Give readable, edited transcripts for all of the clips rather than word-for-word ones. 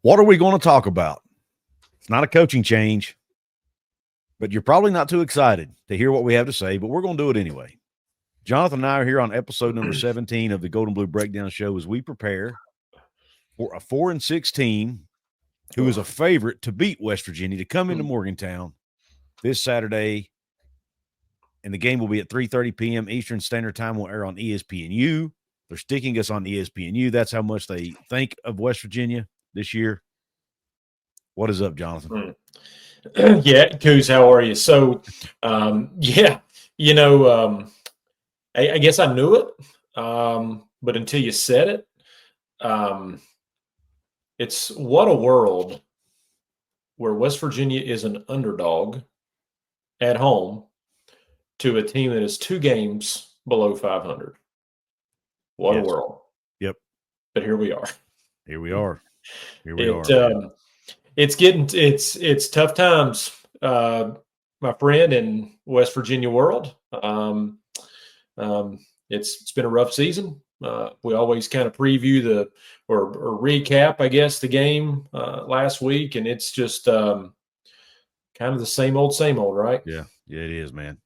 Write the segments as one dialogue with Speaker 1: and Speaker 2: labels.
Speaker 1: What are we going to talk about? It's not a coaching change, but you're probably not too excited to hear what we have to say, but we're going to do it anyway. Jonathan and I are here on episode number 17 of the Gold and Blue Breakdown Show as we prepare for a 4-6 team who is a favorite to beat West Virginia to come into Morgantown this Saturday. And the game will be at 3:30 p.m. Eastern Standard Time. Will air on ESPNU. They're sticking us on ESPNU. That's how much they think of West Virginia this year. What is up, Jonathan?
Speaker 2: Yeah, Couz, how are you? So, I guess I knew it, but until you said it, it's what a world where West Virginia is an underdog at home to a team that is 2 games below 500. What a world.
Speaker 1: Yep.
Speaker 2: But here we are.
Speaker 1: Here we are.
Speaker 2: It's tough times, my friend, in West Virginia world. It's been a rough season. We always kind of preview or recap, I guess, the game last week, and it's just kind of the same old, right?
Speaker 1: Yeah, it is, man.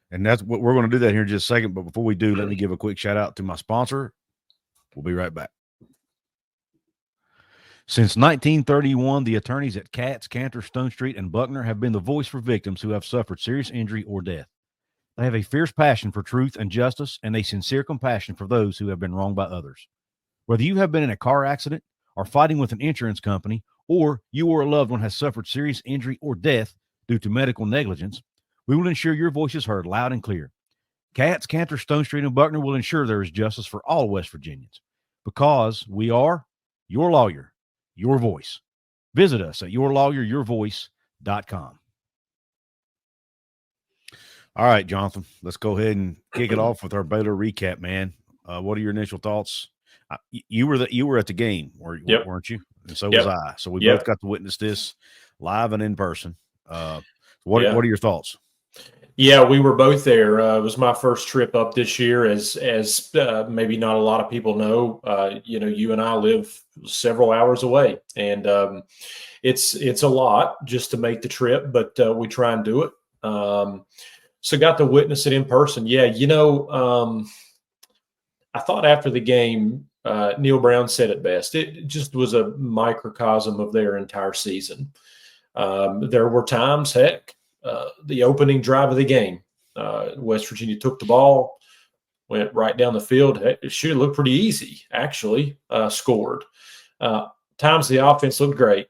Speaker 1: And that's what we're going to do that here in just a second. But before we do, let me give a quick shout out to my sponsor. We'll be right back. Since 1931, the attorneys at Katz, Cantor, Stone Street, and Buckner have been the voice for victims who have suffered serious injury or death. They have a fierce passion for truth and justice and a sincere compassion for those who have been wronged by others. Whether you have been in a car accident or fighting with an insurance company, or you or a loved one has suffered serious injury or death due to medical negligence, we will ensure your voice is heard loud and clear. Katz, Cantor, Stone Street, and Buckner will ensure there is justice for all West Virginians because we are your lawyer, your voice. Visit us at yourlawyeryourvoice.com. All right, Jonathan, let's go ahead and kick it off with our Baylor recap, man. What are your initial thoughts? You were at the game, weren't you? And so was I. So we both got to witness this live and in person. What are your thoughts?
Speaker 2: Yeah, we were both there. It was my first trip up this year, as maybe not a lot of people know. You and I live several hours away, and it's a lot just to make the trip, but we try and do it. So got to witness it in person. Yeah, I thought after the game, Neal Brown said it best. It just was a microcosm of their entire season. There were times, the opening drive of the game, West Virginia took the ball, went right down the field. It should have looked pretty easy, actually, scored. Times the offense looked great,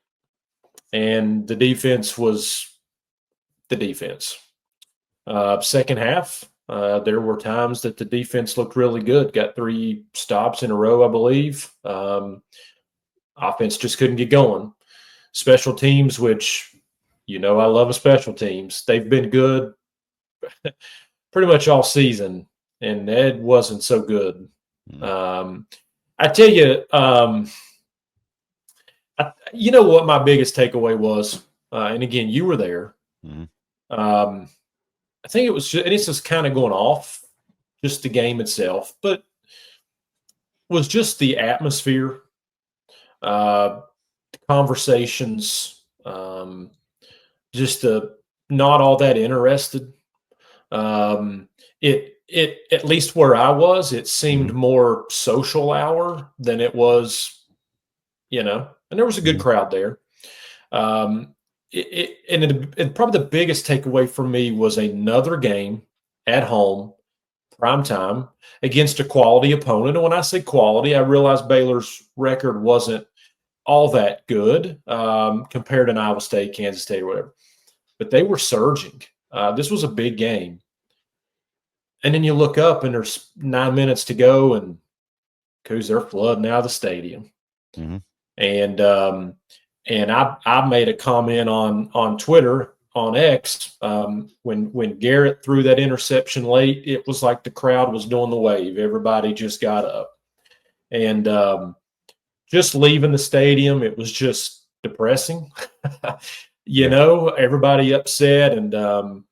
Speaker 2: and the defense was the defense. Second half, there were times that the defense looked really good, got 3 stops in a row, I believe. Offense just couldn't get going. Special teams, which – I love special teams. They've been good pretty much all season, and Ed wasn't so good. I tell you, you know what my biggest takeaway was? And again, you were there. I think it was just, and it's just kind of going off just the game itself, but was just the atmosphere, conversations, just not all that interested. It at least where I was, it seemed more social hour than it was, and there was a good crowd there. And probably the biggest takeaway for me was another game at home, prime time, against a quality opponent. And when I say quality, I realize Baylor's record wasn't all that good compared to Iowa State, Kansas State, or whatever. But they were surging. This was a big game. And then you look up, and there's 9 minutes to go, and they're flooding out of the stadium. And I made a comment on Twitter, on X, when Garrett threw that interception late. It was like the crowd was doing the wave. Everybody just got up. And just leaving the stadium, it was just depressing. Everybody upset, and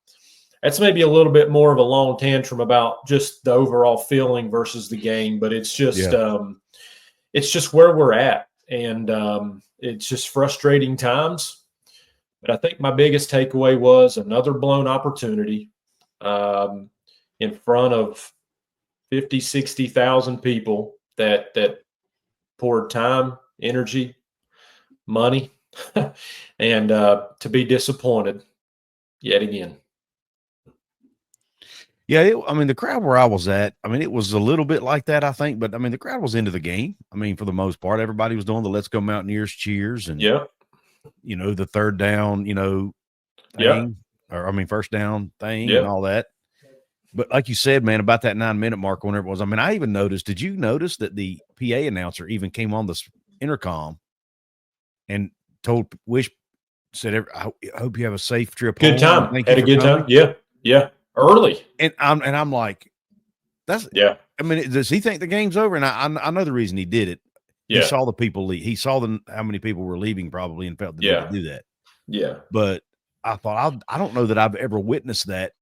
Speaker 2: that's maybe a little bit more of a long tantrum about just the overall feeling versus the game, but it's just where we're at. and it's just frustrating times. But I think my biggest takeaway was another blown opportunity in front of 50, 60,000 people that poured time, energy, money, and to be disappointed yet again.
Speaker 1: Yeah, I mean, the crowd where I was at, I mean, it was a little bit like that, I think, but I mean, the crowd was into the game. I mean, for the most part, everybody was doing the "Let's Go Mountaineers" cheers and, you know, the third down, you know, thing, or I mean, first down thing and all that. But like you said, man, about that 9-minute mark, whenever it was, I mean, I even noticed, did you notice that the PA announcer even came on the intercom and said, I hope you have a safe trip home.
Speaker 2: Good time.
Speaker 1: Thank
Speaker 2: Had
Speaker 1: you
Speaker 2: a
Speaker 1: for
Speaker 2: good
Speaker 1: coming.
Speaker 2: time. Yeah. Yeah. Early.
Speaker 1: And I'm like, that's, I mean, does he think the game's over? And I know the reason he did it.
Speaker 2: Yeah.
Speaker 1: He saw the people leave. He saw how many people were leaving probably and felt the need to do that.
Speaker 2: Yeah.
Speaker 1: But I thought, I don't know that I've ever witnessed that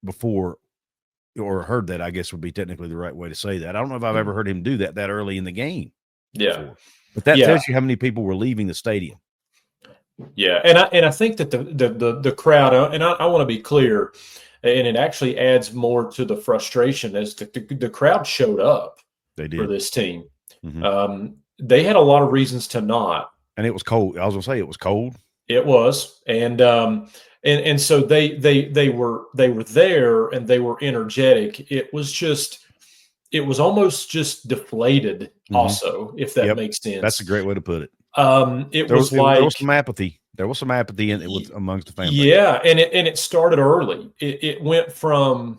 Speaker 1: before, or heard that, I guess would be technically the right way to say that. I don't know if I've ever heard him do that early in the game.
Speaker 2: Yeah.
Speaker 1: Before. But that tells you how many people were leaving the stadium.
Speaker 2: Yeah. And I think that the crowd, and I want to be clear, and it actually adds more to the frustration as the crowd showed up for this team. Mm-hmm. They had a lot of reasons to not.
Speaker 1: And it was cold. I was going to say it was cold.
Speaker 2: It was. And so they were there and they were energetic. It was almost just deflated also, if that makes sense.
Speaker 1: That's a great way to put it.
Speaker 2: There was
Speaker 1: some apathy. There was some apathy amongst the family.
Speaker 2: Yeah, and it started early. It went from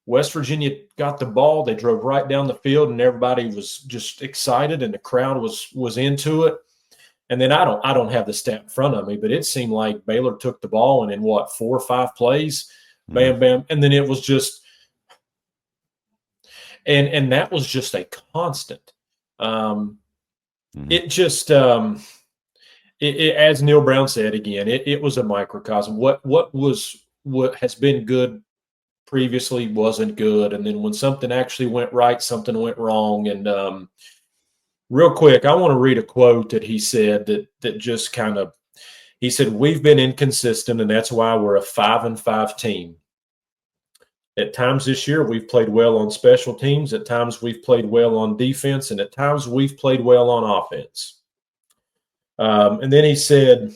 Speaker 2: West Virginia got the ball, they drove right down the field, and everybody was just excited, and the crowd was into it. And then I don't have the stat in front of me, but it seemed like Baylor took the ball, and in 4 or 5 plays, bam, bam, and then it was just, and that was just a constant. It just as Neal Brown said again, it was a microcosm. What has been good previously wasn't good, and then when something actually went right, something went wrong. And real quick, I want to read a quote that he said that just kind of, he said, "We've been inconsistent, and that's why we're a 5-5 team. At times this year, we've played well on special teams. At times we've played well on defense, and at times we've played well on offense." And then he said,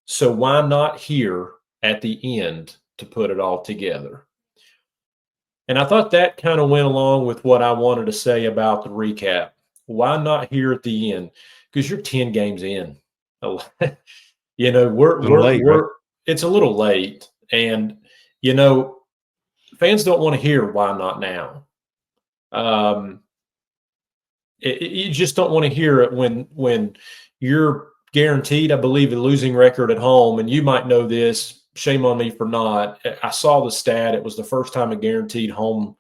Speaker 2: "So why not here at the end to put it all together?" And I thought that kind of went along with what I wanted to say about the recap. Why not here at the end? Because you're 10 games in. You know, it's a little late. And, you know, fans don't want to hear why not now. You just don't want to hear it when you're guaranteed, I believe, a losing record at home. And you might know this. Shame on me for not. I saw the stat. It was the first time a guaranteed home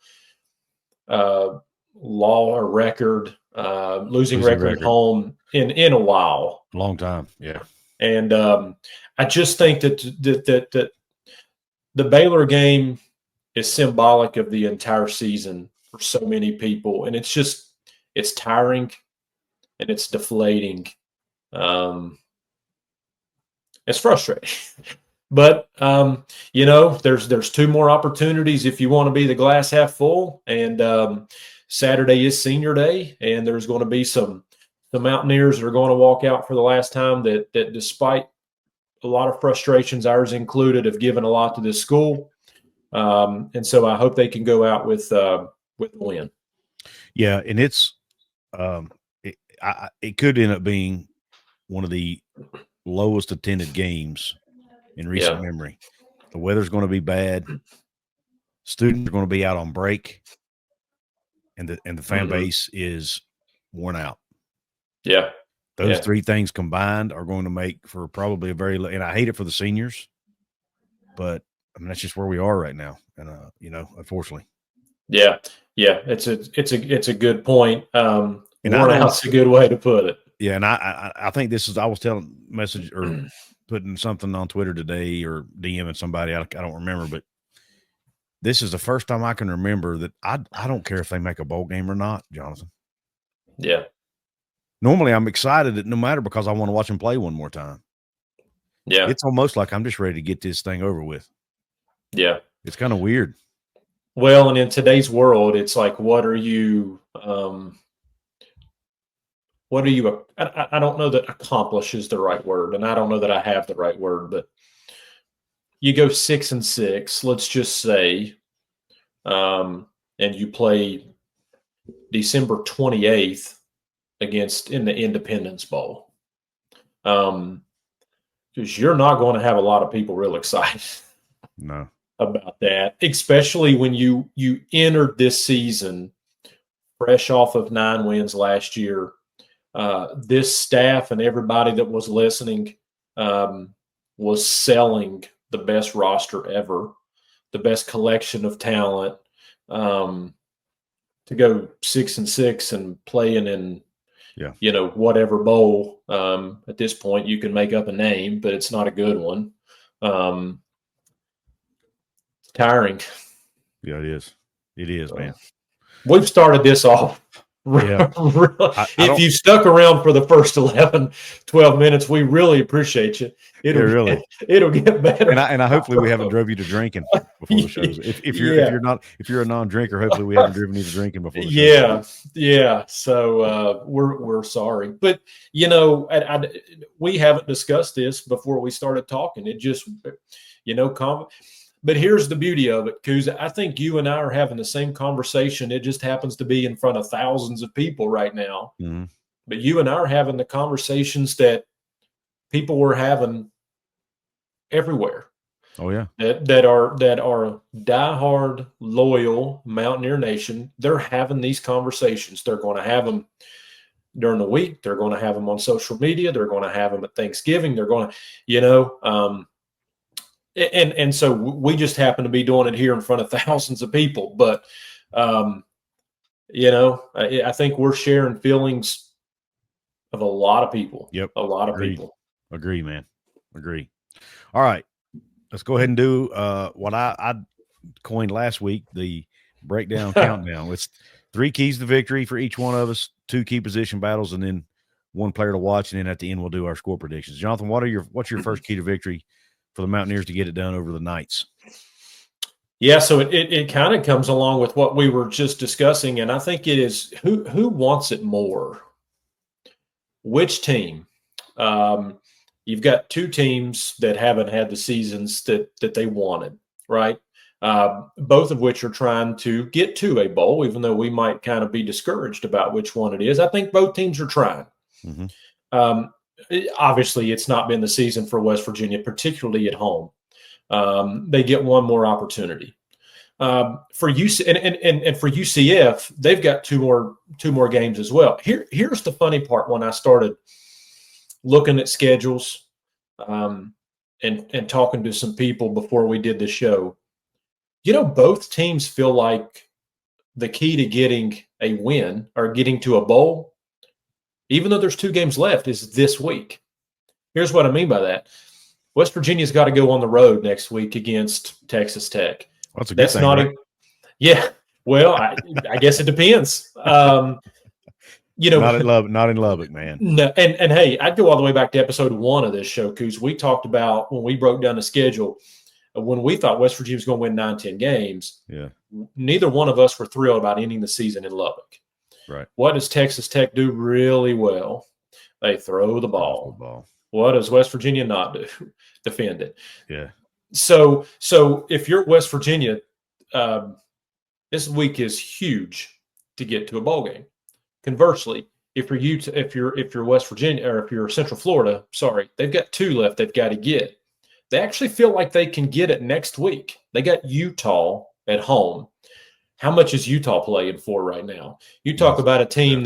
Speaker 2: law or record, losing record at home in a while.
Speaker 1: Long time, yeah.
Speaker 2: And I just think that the Baylor game is symbolic of the entire season for so many people. And it's tiring and it's deflating. It's frustrating. But, you know, there's 2 more opportunities if you want to be the glass half full. And Saturday is senior day, and there's going to be some Mountaineers that are going to walk out for the last time that despite a lot of frustrations, ours included, have given a lot to this school. And so I hope they can go out with a win.
Speaker 1: Yeah, and it could end up being one of the lowest attended games in recent memory. The weather's going to be bad. Students are going to be out on break, and the fan base is worn out.
Speaker 2: Yeah.
Speaker 1: Those 3 things combined are going to make for probably and I hate it for the seniors, but I mean, that's just where we are right now. And, you know, unfortunately.
Speaker 2: Yeah. Yeah. It's a good point. Worn out's a good way to put it.
Speaker 1: Yeah. And I think I was telling message or putting something on Twitter today or DMing somebody. I don't remember, but this is the first time I can remember that I don't care if they make a bowl game or not, Jonathan.
Speaker 2: Yeah.
Speaker 1: Normally I'm excited no matter because I want to watch him play one more time.
Speaker 2: Yeah.
Speaker 1: It's almost like I'm just ready to get this thing over with.
Speaker 2: Yeah.
Speaker 1: It's kind of weird.
Speaker 2: Well, and in today's world, it's like, what are you I don't know that accomplish is the right word, and I don't know that I have the right word, but you go 6-6, let's just say, and you play December 28th in the Independence Bowl. Because you're not going to have a lot of people real excited.
Speaker 1: No.
Speaker 2: About that, especially when you entered this season fresh off of 9 wins last year. This staff and everybody that was listening was selling the best roster ever, the best collection of talent. To go 6-6 and playing in, whatever bowl. At this point, you can make up a name, but it's not a good one. Tiring.
Speaker 1: Yeah, it is. It is, man.
Speaker 2: We've started this off.
Speaker 1: Yeah.
Speaker 2: If you stuck around for the first 11, 12 minutes, we really appreciate you. It'll get better.
Speaker 1: And I hopefully we haven't drove you to drinking before the shows. If you're a non-drinker, hopefully we haven't driven you to drinking before the show.
Speaker 2: Yeah. So we're sorry, but we haven't discussed this before we started talking. It just But here's the beauty of it, Couz. I think you and I are having the same conversation. It just happens to be in front of thousands of people right now.
Speaker 1: Mm-hmm.
Speaker 2: But you and I are having the conversations that people were having everywhere.
Speaker 1: Oh yeah,
Speaker 2: that are diehard, loyal Mountaineer Nation. They're having these conversations. They're going to have them during the week. They're going to have them on social media. They're going to have them at Thanksgiving. They're going to, And so we just happen to be doing it here in front of thousands of people. But, I think we're sharing feelings of a lot of people.
Speaker 1: Yep.
Speaker 2: A lot of people.
Speaker 1: Agree, man. Agree. All right. Let's go ahead and do what I coined last week, the breakdown countdown. It's 3 keys to victory for each one of us, 2 key position battles, and then 1 player to watch. And then at the end, we'll do our score predictions. Jonathan, what's your first key to victory for the Mountaineers to get it done over the Knights?
Speaker 2: Yeah, so it kind of comes along with what we were just discussing, and I think it is who wants it more? Which team? You've got 2 teams that haven't had the seasons that they wanted, right? Both of which are trying to get to a bowl, even though we might kind of be discouraged about which one it is. I think both teams are trying. Mm-hmm. Obviously, it's not been the season for West Virginia, particularly at home. They get one more opportunity. For UC and for UCF, they've got two more games as well. Here's the funny part. When I started looking at schedules and talking to some people before we did the show, both teams feel like the key to getting a win or getting to a bowl, even though there's 2 games left, is this week. Here's what I mean by that. West Virginia's got to go on the road next week against Texas Tech.
Speaker 1: Well, that's a good thing, right?
Speaker 2: Yeah. Well, I guess it depends. Not
Speaker 1: in Lubbock, man.
Speaker 2: No, and hey, I'd go all the way back to episode 1 of this show, because we talked about when we broke down the schedule, when we thought West Virginia was going to win 9-10 games.
Speaker 1: Yeah. Neither
Speaker 2: one of us were thrilled about ending the season in Lubbock.
Speaker 1: Right.
Speaker 2: What does Texas Tech do really well? They throw the ball. What does West Virginia not do? Defend it.
Speaker 1: Yeah.
Speaker 2: So if you're West Virginia, this week is huge to get to a bowl game. Conversely, if you're West Virginia, or if you're Central Florida, they've got 2 left they've got to get. They actually feel like they can get it next week. They got Utah at home. How much is Utah playing for right now? You talk about a team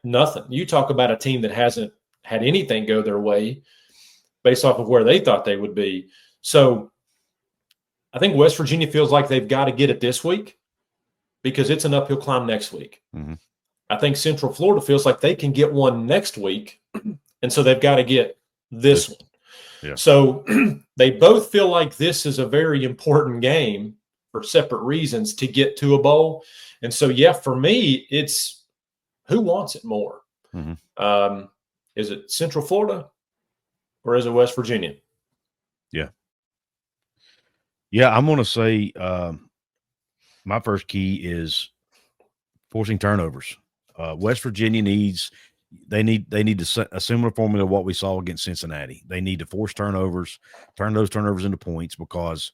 Speaker 2: nothing. You talk about a team that hasn't had anything go their way based off of where they thought they would be. So I think West Virginia feels like they've got to get it this week because it's an uphill climb next week. Mm-hmm. I think Central Florida feels like they can get one next week, and so they've got to get this one.
Speaker 1: Yeah.
Speaker 2: So they both feel like this is a very important game for separate reasons to get to a bowl. And so, for me, it's who wants it more. Is it Central Florida or is it West Virginia?
Speaker 1: Yeah, I'm going to say my first key is forcing turnovers. West Virginia needs a similar formula to what we saw against Cincinnati. They need to force turnovers, turn those turnovers into points, because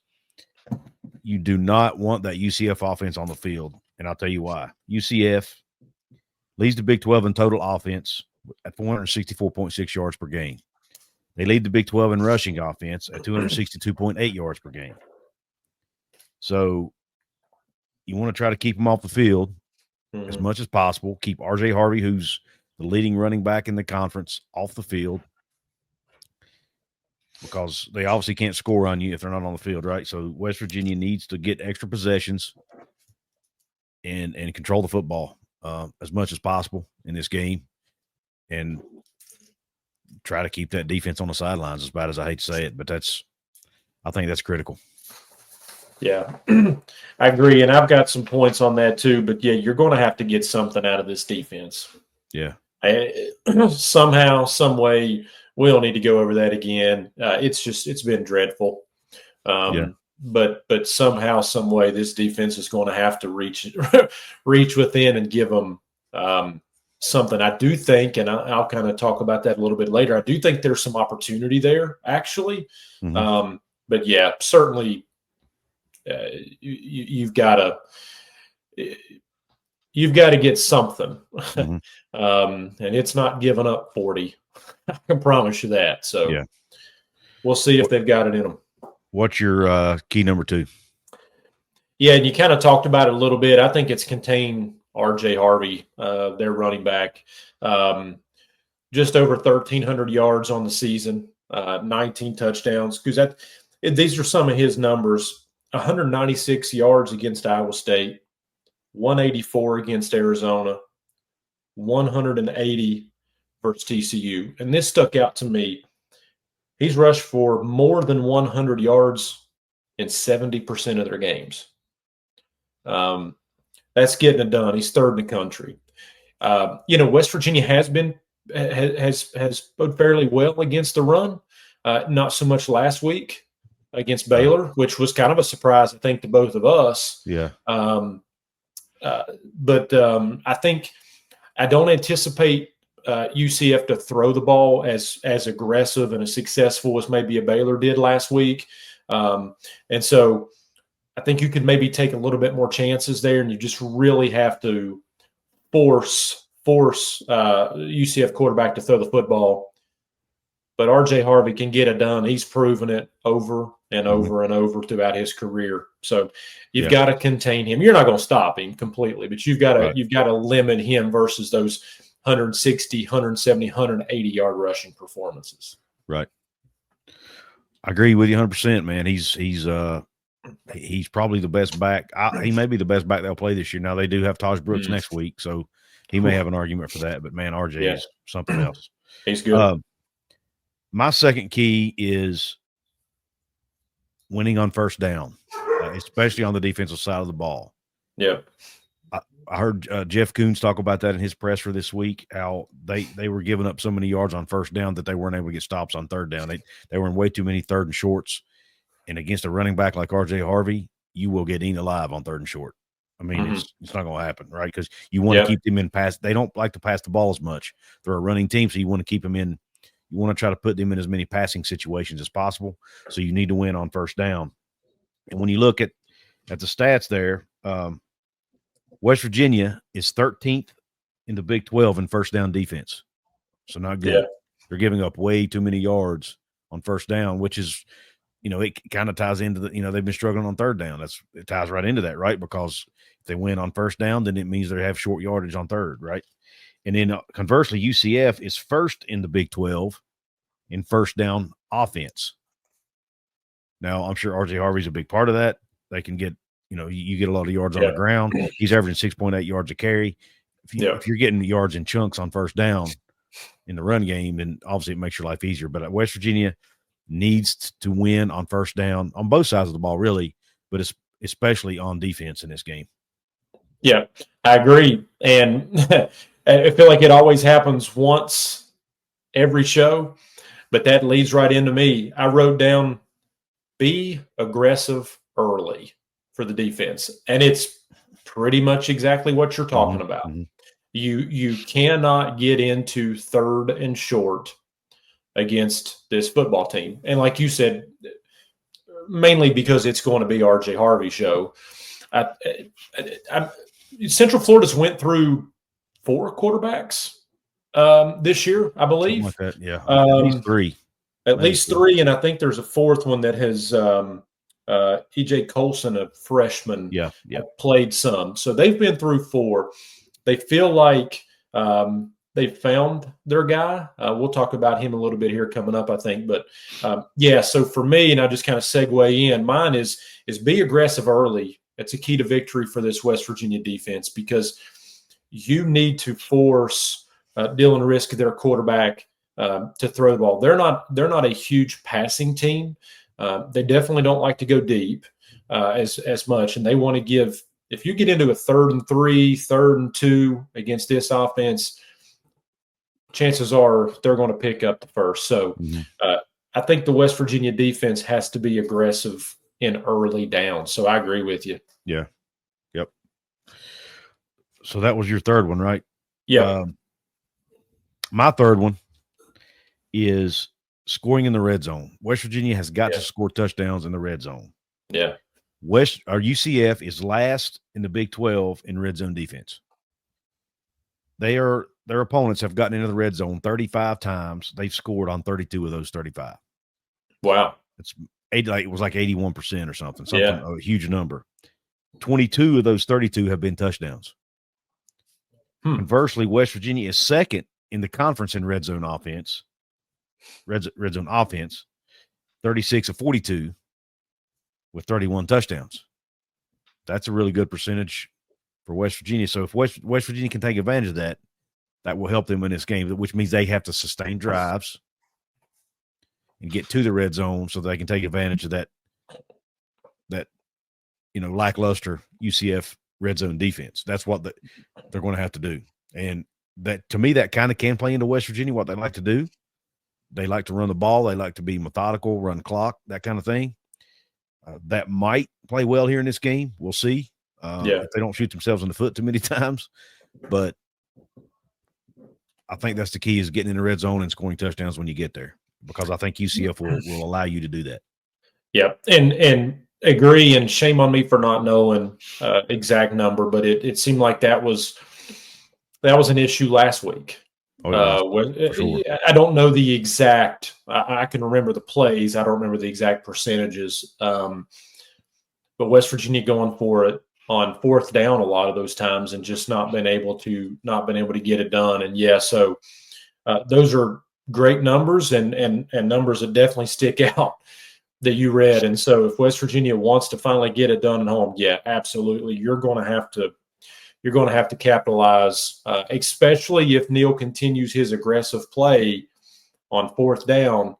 Speaker 1: you do not want that UCF offense on the field. And I'll tell you why. UCF leads the Big 12 in total offense at 464.6 yards per game. They lead the Big 12 in rushing offense at 262.8 yards per game. So you want to try to keep them off the field as much as possible. Keep R.J. Harvey, who's the leading running back in the conference, off the field, because they obviously can't score on you if they're not on the field, right? So West Virginia needs to get extra possessions and control the football as much as possible in this game, and try to keep that defense on the sidelines, as bad as I hate to say it, but I think that's critical. Yeah,
Speaker 2: I agree, and I've got some points on that too. But yeah, you're going to have to get something out of this defense.
Speaker 1: Yeah,
Speaker 2: somehow, some way, we don't need to go over that again. It's been dreadful. But somehow, some way, this defense is going to have to reach within and give them something. I do think, and I'll kind of talk about that a little bit later. I do think there's some opportunity there, actually. But yeah, certainly. You've got to get something, and it's not giving up 40. I can promise you that. So
Speaker 1: yeah,
Speaker 2: we'll see if they've got it in them.
Speaker 1: What's your key number 2?
Speaker 2: Yeah, and you kind of talked about it a little bit. I think it's contain R.J. Harvey, their running back. Just over 1,300 yards on the season, 19 touchdowns. Because these are some of his numbers. 196 yards against Iowa State, 184 against Arizona, 180 versus TCU. And this stuck out to me. He's rushed for more than 100 yards in 70% of their games. That's getting it done. He's third in the country. West Virginia has played fairly well against the run. Not so much last week against Baylor, which was kind of a surprise, I think, to both of us.
Speaker 1: Yeah.
Speaker 2: But I think I don't anticipate UCF to throw the ball as aggressive and as successful as maybe a Baylor did last week. And so I think you could maybe take a little bit more chances there, and you just really have to force UCF quarterback to throw the football. But R.J. Harvey can get it done. He's proven it over and over and over throughout his career. So you've got to contain him. You're not going to stop him completely, but you've got to limit him versus those 160, 170, 180 yard rushing performances.
Speaker 1: Right. I agree with you 100%, man. He's probably the best back. He may be the best back they'll play this year. Now they do have Taj Brooks next week, so he may have an argument for that. But man, RJ is something else.
Speaker 2: He's good.
Speaker 1: My second key is winning on first down, especially on the defensive side of the ball.
Speaker 2: Yep.
Speaker 1: I heard Jeff Coons talk about that in his presser this week, how they were giving up so many yards on first down that they weren't able to get stops on third down. They were in way too many third and shorts. And against a running back like R.J. Harvey, you will get eaten alive on third and short. I mean, it's not going to happen, right? Because you want to keep them in pass. They don't like to pass the ball as much. They're a running team, so you want to keep them in. You want to try to put them in as many passing situations as possible. So you need to win on first down. And when you look at the stats there, West Virginia is 13th in the Big 12 in first down defense. So not good.
Speaker 2: Yeah.
Speaker 1: They're giving up way too many yards on first down, which is, it kind of ties into they've been struggling on third down. It ties right into that, right? Because if they win on first down, then it means they have short yardage on third, right? And then conversely, UCF is first in the Big 12 in first down offense. Now, I'm sure R.J. Harvey's a big part of that. They can get, you get a lot of yards on the ground. He's averaging 6.8 yards a carry. If you're getting yards in chunks on first down in the run game, then obviously it makes your life easier. But West Virginia needs to win on first down on both sides of the ball, really, but especially on defense in this game.
Speaker 2: Yeah, I agree. And I feel like it always happens once every show, but that leads right into me. I wrote down be aggressive early for the defense, and it's pretty much exactly what you're talking about. You cannot get into 3rd and short against this football team, and like you said, mainly because it's going to be RJ Harvey's show. Central Florida's went through 4 quarterbacks this year, I believe.
Speaker 1: Something like that, yeah. At least 3.
Speaker 2: At least 3, and I think there's a 4th one that has E.J. Colson, a freshman, played some. So they've been through 4. They feel like they've found their guy. We'll talk about him a little bit here coming up, I think. But, so for me, and I just kind of segue in, mine is be aggressive early. It's a key to victory for this West Virginia defense because you need to force Dylan Risk, their quarterback, to throw the ball. They're not a huge passing team. They definitely don't like to go deep as much, and they want to give. If you get into a 3rd and 3, 3rd and 2 against this offense, chances are they're going to pick up the first. So I think the West Virginia defense has to be aggressive in early downs. So I agree with you.
Speaker 1: Yeah. Yep. So that was your 3rd one, right?
Speaker 2: Yeah.
Speaker 1: My 3rd one is scoring in the red zone. West Virginia has got to score touchdowns in the red zone.
Speaker 2: Yeah.
Speaker 1: UCF is last in the Big 12 in red zone defense. Their opponents have gotten into the red zone 35 times. They've scored on 32 of those 35.
Speaker 2: Wow.
Speaker 1: It was like 81% or something, a huge number. 22 of those 32 have been touchdowns. Conversely, West Virginia is 2nd in the conference in red zone offense. Red zone offense, 36 of 42 with 31 touchdowns. That's a really good percentage for West Virginia. So if West Virginia can take advantage of that, that will help them in this game, which means they have to sustain drives and get to the red zone so they can take advantage of that lackluster UCF red zone defense. That's what they're going to have to do. And that, to me, that kind of can play into West Virginia, what they like to do. They like to run the ball. They like to be methodical, run clock, that kind of thing. That might play well here in this game. We'll see. If they don't shoot themselves in the foot too many times. But I think that's the key, is getting in the red zone and scoring touchdowns when you get there, because I think UCF will allow you to do that.
Speaker 2: Yeah, and agree, and shame on me for not knowing exact number, but it seemed like that was an issue last week. Sure. I don't know the exact. I can remember the plays. I don't remember the exact percentages. But West Virginia going for it on 4th down a lot of those times and just not been able to get it done. And so those are great numbers and numbers that definitely stick out that you read. And so if West Virginia wants to finally get it done at home, absolutely, you're going to have to capitalize, especially if Neal continues his aggressive play on 4th down.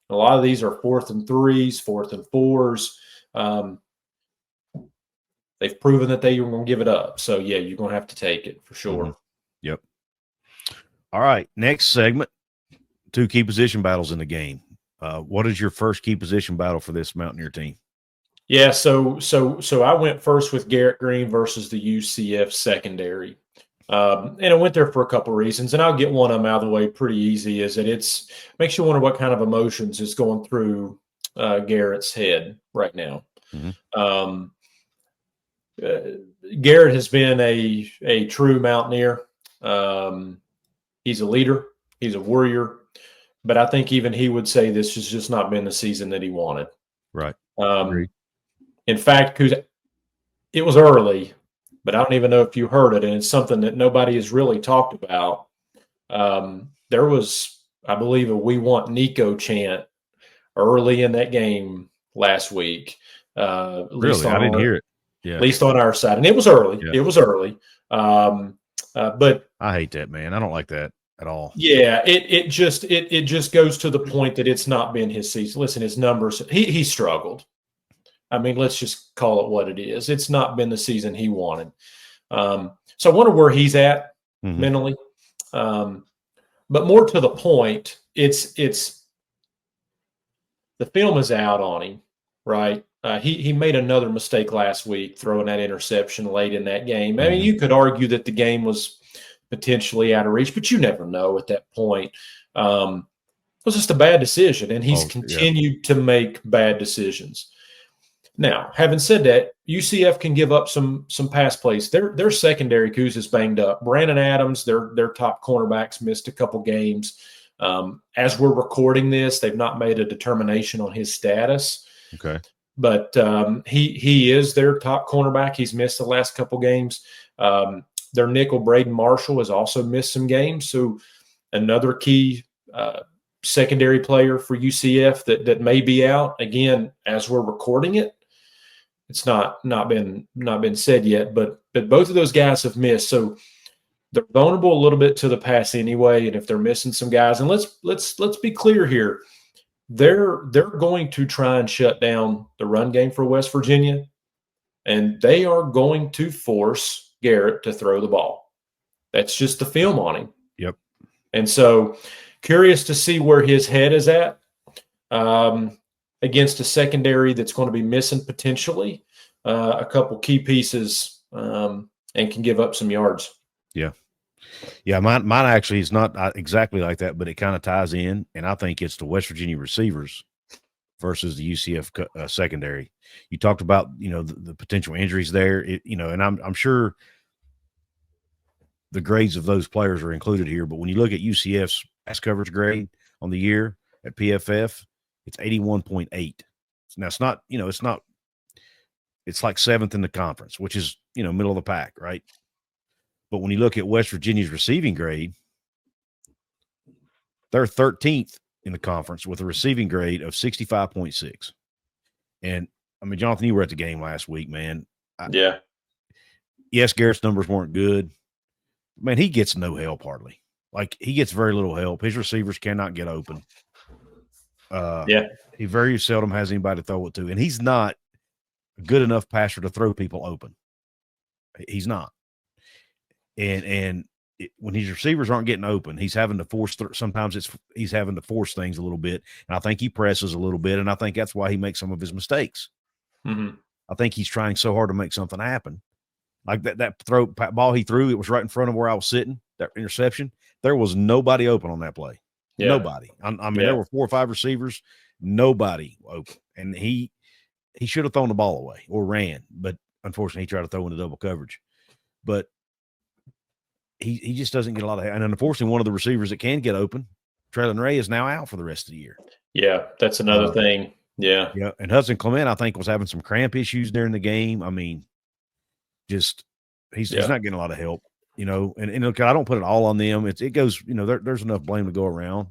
Speaker 2: A lot of these are 4th and 3s, 4th and 4s. They've proven that they were going to give it up. So, you're going to have to take it for sure.
Speaker 1: Mm-hmm. Yep. All right, next segment, 2 key position battles in the game. What is your first key position battle for this Mountaineer team?
Speaker 2: Yeah, so I went first with Garrett Green versus the UCF secondary. And I went there for a couple of reasons, and I'll get one of them out of the way pretty easy, is that it makes you wonder what kind of emotions is going through Garrett's head right now.
Speaker 1: Mm-hmm.
Speaker 2: Garrett has been a true Mountaineer. He's a leader. He's a warrior. But I think even he would say this has just not been the season that he wanted.
Speaker 1: Right.
Speaker 2: In fact, it was early, but I don't even know if you heard it, and it's something that nobody has really talked about. There was, I believe, a "We Want Nico" chant early in that game last week.
Speaker 1: Really? I didn't hear it. Yeah.
Speaker 2: At least on our side. And it was early.
Speaker 1: Yeah.
Speaker 2: It was early. But
Speaker 1: I hate that, man. I don't like that at all.
Speaker 2: Yeah, it just goes to the point that it's not been his season. Listen, his numbers, he struggled. I mean, let's just call it what it is. It's not been the season he wanted. So I wonder where he's at mentally. But more to the point, it's the film is out on him, right? He made another mistake last week, throwing that interception late in that game. I mean, you could argue that the game was potentially out of reach, but you never know at that point. It was just a bad decision, and he's continued to make bad decisions. Now, having said that, UCF can give up some pass plays. Their secondary, Couz, is banged up. Brandon Adams, their top cornerbacks, missed a couple games. As we're recording this, they've not made a determination on his status.
Speaker 1: Okay.
Speaker 2: But he is their top cornerback. He's missed the last couple games. Their nickel, Braden Marshall, has also missed some games. So another key secondary player for UCF that may be out. Again, as we're recording it, it's not been said yet, but both of those guys have missed. So they're vulnerable a little bit to the pass anyway. And if they're missing some guys, and let's be clear here, they're going to try and shut down the run game for West Virginia, and they are going to force Garrett to throw the ball. That's just the film on him.
Speaker 1: Yep.
Speaker 2: And so curious to see where his head is at against a secondary that's going to be missing potentially a couple key pieces and can give up some yards.
Speaker 1: Yeah. Yeah, mine actually is not exactly like that, but it kind of ties in, and I think it's the West Virginia receivers versus the UCF secondary. You talked about, the potential injuries there, and I'm sure the grades of those players are included here, but when you look at UCF's pass coverage grade on the year at PFF, it's 81.8. Now it's like seventh in the conference, which is, middle of the pack, right? But when you look at West Virginia's receiving grade, they're 13th in the conference with a receiving grade of 65.6. And, I mean, Jonathan, you were at the game last week, man.
Speaker 2: Yeah.
Speaker 1: Yes, Garrett's numbers weren't good. Man, he gets no help hardly. Like, he gets very little help. His receivers cannot get open. He very seldom has anybody to throw it to. And he's not a good enough passer to throw people open. He's not. And when his receivers aren't getting open, he's having to force. He's having to force things a little bit, and I think he presses a little bit, and I think that's why he makes some of his mistakes.
Speaker 2: Mm-hmm.
Speaker 1: I think he's trying so hard to make something happen. Like that ball he threw, it was right in front of where I was sitting. That interception, there was nobody open on that play. Yeah. Nobody. I mean, there were 4 or 5 receivers, nobody open, and he should have thrown the ball away or ran, but unfortunately, he tried to throw into double coverage, but. He just doesn't get a lot of – and unfortunately, one of the receivers that can get open, Traylon Ray, is now out for the rest of the year.
Speaker 2: Yeah, that's another thing. Yeah.
Speaker 1: Yeah, and Hudson Clement, I think, was having some cramp issues during the game. I mean, just he's not getting a lot of help, And look, I don't put it all on them. It goes, there's enough blame to go around.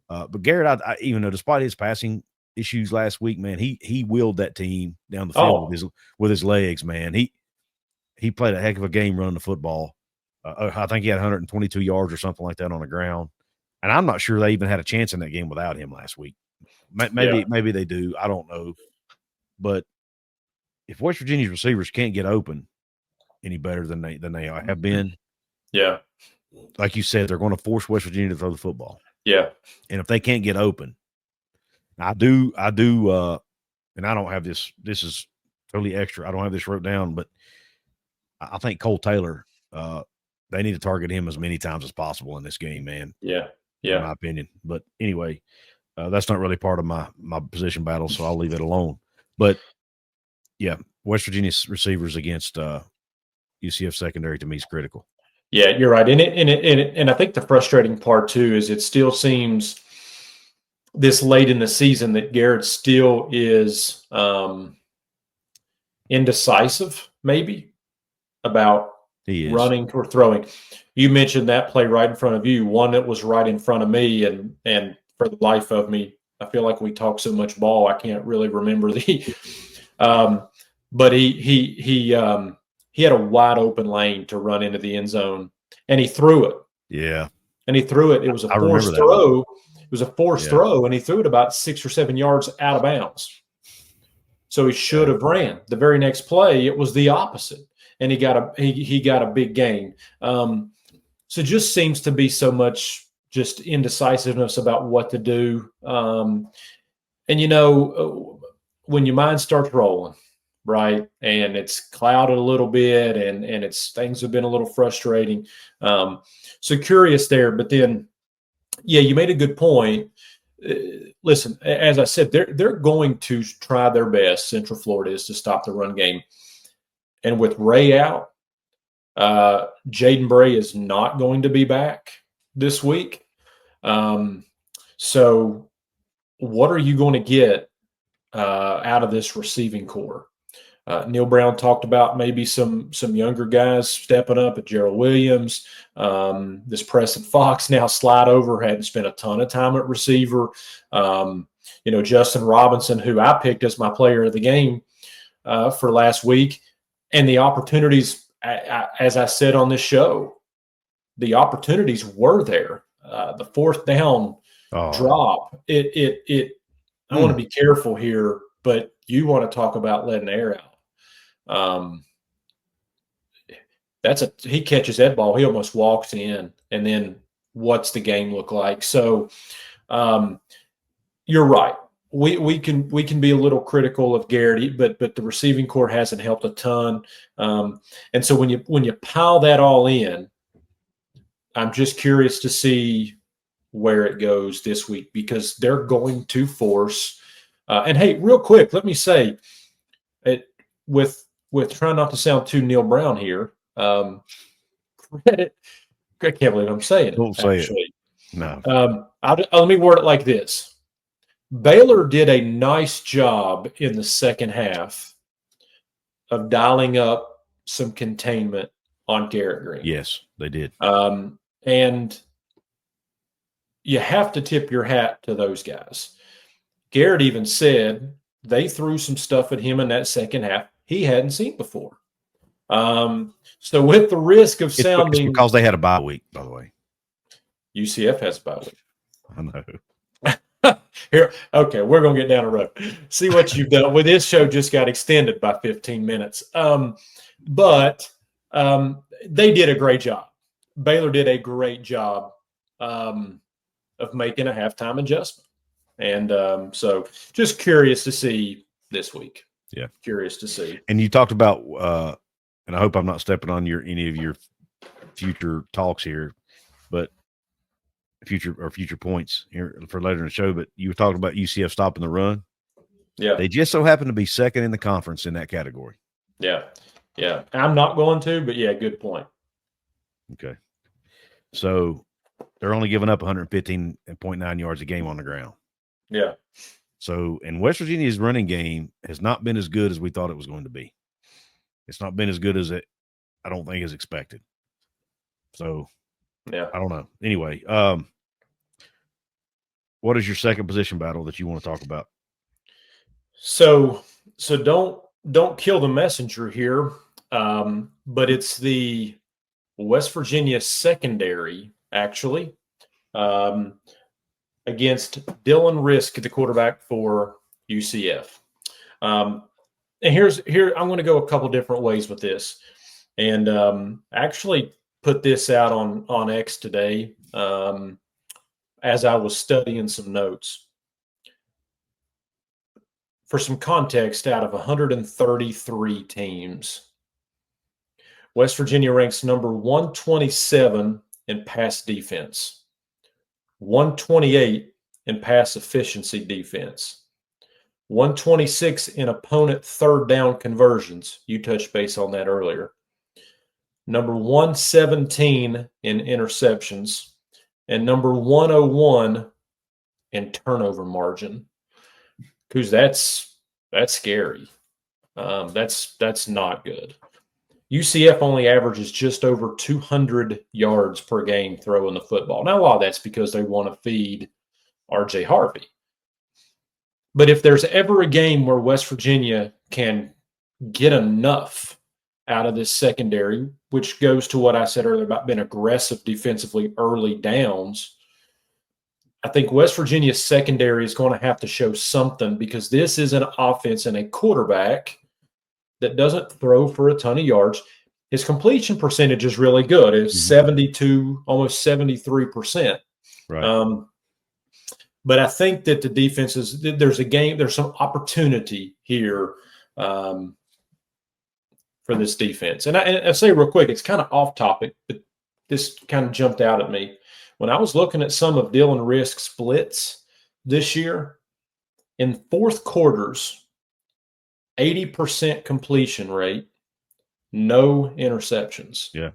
Speaker 1: But Garrett, I even though despite his passing issues last week, man, he willed that team down the field with his legs, man. He played a heck of a game running the football. I think he had 122 yards or something like that on the ground. And I'm not sure they even had a chance in that game without him last week. Maybe they do. I don't know. But if West Virginia's receivers can't get open any better than they have been, like you said, they're going to force West Virginia to throw the football.
Speaker 2: Yeah.
Speaker 1: And if they can't get open, I do, and I don't have this. This is totally extra. I don't have this wrote down, but I think Cole Taylor, they need to target him as many times as possible in this game, man.
Speaker 2: Yeah.
Speaker 1: In my opinion. But anyway, that's not really part of my position battle, so I'll leave it alone. But yeah, West Virginia's receivers against UCF secondary to me is critical.
Speaker 2: Yeah, you're right. And I think the frustrating part too is it still seems this late in the season that Garrett still is indecisive, maybe, about running or throwing. You mentioned that play right in front of you, one that was right in front of me, and for the life of me, I feel like we talk so much ball, I can't really remember the. But he had a wide open lane to run into the end zone, and he threw it.
Speaker 1: Yeah,
Speaker 2: and he threw it. It was a forced throw. It was a forced throw, and he threw it about 6 or 7 yards out of bounds. So he should have ran. The very next play, it was the opposite. And he got a big gain. So just seems to be so much just indecisiveness about what to do. And, when your mind starts rolling, right, and it's clouded a little bit and things have been a little frustrating. So curious there. But then, yeah, you made a good point. Listen, as I said, they're going to try their best, Central Florida is, to stop the run game. And with Ray out, Jaden Bray is not going to be back this week. So what are you going to get out of this receiving core? Neal Brown talked about maybe some younger guys stepping up at Gerald Williams. This Preston Fox now slide over, hadn't spent a ton of time at receiver. Justin Robinson, who I picked as my player of the game for last week. And the opportunities, as I said on this show, the opportunities were there. The fourth down drop, I want to be careful here, but you want to talk about letting air out. He catches that ball, he almost walks in, and then what's the game look like? So you're right. We can be a little critical of Garrett, but the receiving core hasn't helped a ton. And so when you pile that all in, I'm just curious to see where it goes this week, because they're going to force. And hey, real quick, let me say, with trying not to sound too Neal Brown here, credit. I can't believe I'm saying it.
Speaker 1: Don't say it. No.
Speaker 2: Let me word it like this. Baylor did a nice job in the second half of dialing up some containment on Garrett Green.
Speaker 1: Yes, they did.
Speaker 2: And you have to tip your hat to those guys. Garrett even said they threw some stuff at him in that second half he hadn't seen before. So with the risk of sounding,
Speaker 1: it's because they had a bye week, by the way.
Speaker 2: UCF has a bye week.
Speaker 1: I know.
Speaker 2: Here, okay, we're gonna get down the road. See what you've done. Well, this show just got extended by 15 minutes. But they did a great job. Baylor did a great job of making a halftime adjustment. And so just curious to see this week.
Speaker 1: Yeah.
Speaker 2: Curious to see.
Speaker 1: And you talked about, and I hope I'm not stepping on any of your future talks here, but future points here for later in the show. But you were talking about UCF stopping the run.
Speaker 2: Yeah.
Speaker 1: They just so happen to be second in the conference in that category.
Speaker 2: Yeah. Yeah. I'm not going to, but yeah, good point.
Speaker 1: Okay. So they're only giving up 115.9 yards a game on the ground.
Speaker 2: Yeah.
Speaker 1: So, and West Virginia's running game has not been as good as we thought it was going to be. It's not been as good as I don't think, is expected. So,
Speaker 2: yeah,
Speaker 1: I don't know. Anyway, what is your second position battle that you want to talk about?
Speaker 2: So don't kill the messenger here, but it's the West Virginia secondary, actually, against Dylan Risk, the quarterback for UCF. And here I'm going to go a couple different ways with this, and actually put this out on X today as I was studying some notes. For some context, out of 133 teams, West Virginia ranks number 127 in pass defense, 128 in pass efficiency defense, 126 in opponent third down conversions. You touched base on that earlier. Number 117 in interceptions, and number 101 in turnover margin. Because that's scary. That's not good. UCF only averages just over 200 yards per game throwing the football. Now, a lot of that's because they want to feed R.J. Harvey. But if there's ever a game where West Virginia can get enough out of this secondary, which goes to what I said earlier about being aggressive defensively early downs, I think West Virginia's secondary is going to have to show something, because this is an offense and a quarterback that doesn't throw for a ton of yards. his completion percentage is really good. It's 72, almost 73%.
Speaker 1: Right.
Speaker 2: But I think that the defense there's some opportunity here for this defense. And I say real quick, it's kind of off topic, but this kind of jumped out at me. When I was looking at some of Dylan Risk's splits this year, in fourth quarters, 80% completion rate, no interceptions.
Speaker 1: Yeah.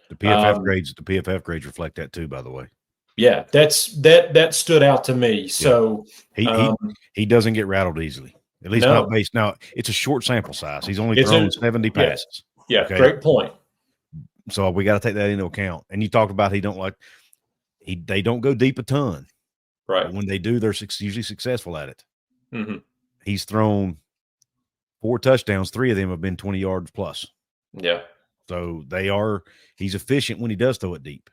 Speaker 1: The PFF grades reflect that too, by the way.
Speaker 2: Yeah, that stood out to me. So
Speaker 1: he doesn't get rattled easily. At least not based. Now it's a short sample size. He's only thrown 70 passes.
Speaker 2: Yeah, okay? Great point.
Speaker 1: So we got to take that into account. And you talked about they don't go deep a ton.
Speaker 2: Right.
Speaker 1: But when they do, they're usually successful at it.
Speaker 2: Mm-hmm.
Speaker 1: He's thrown 4 touchdowns. 3 of them have been 20 yards plus.
Speaker 2: Yeah.
Speaker 1: So he's efficient when he does throw it deep.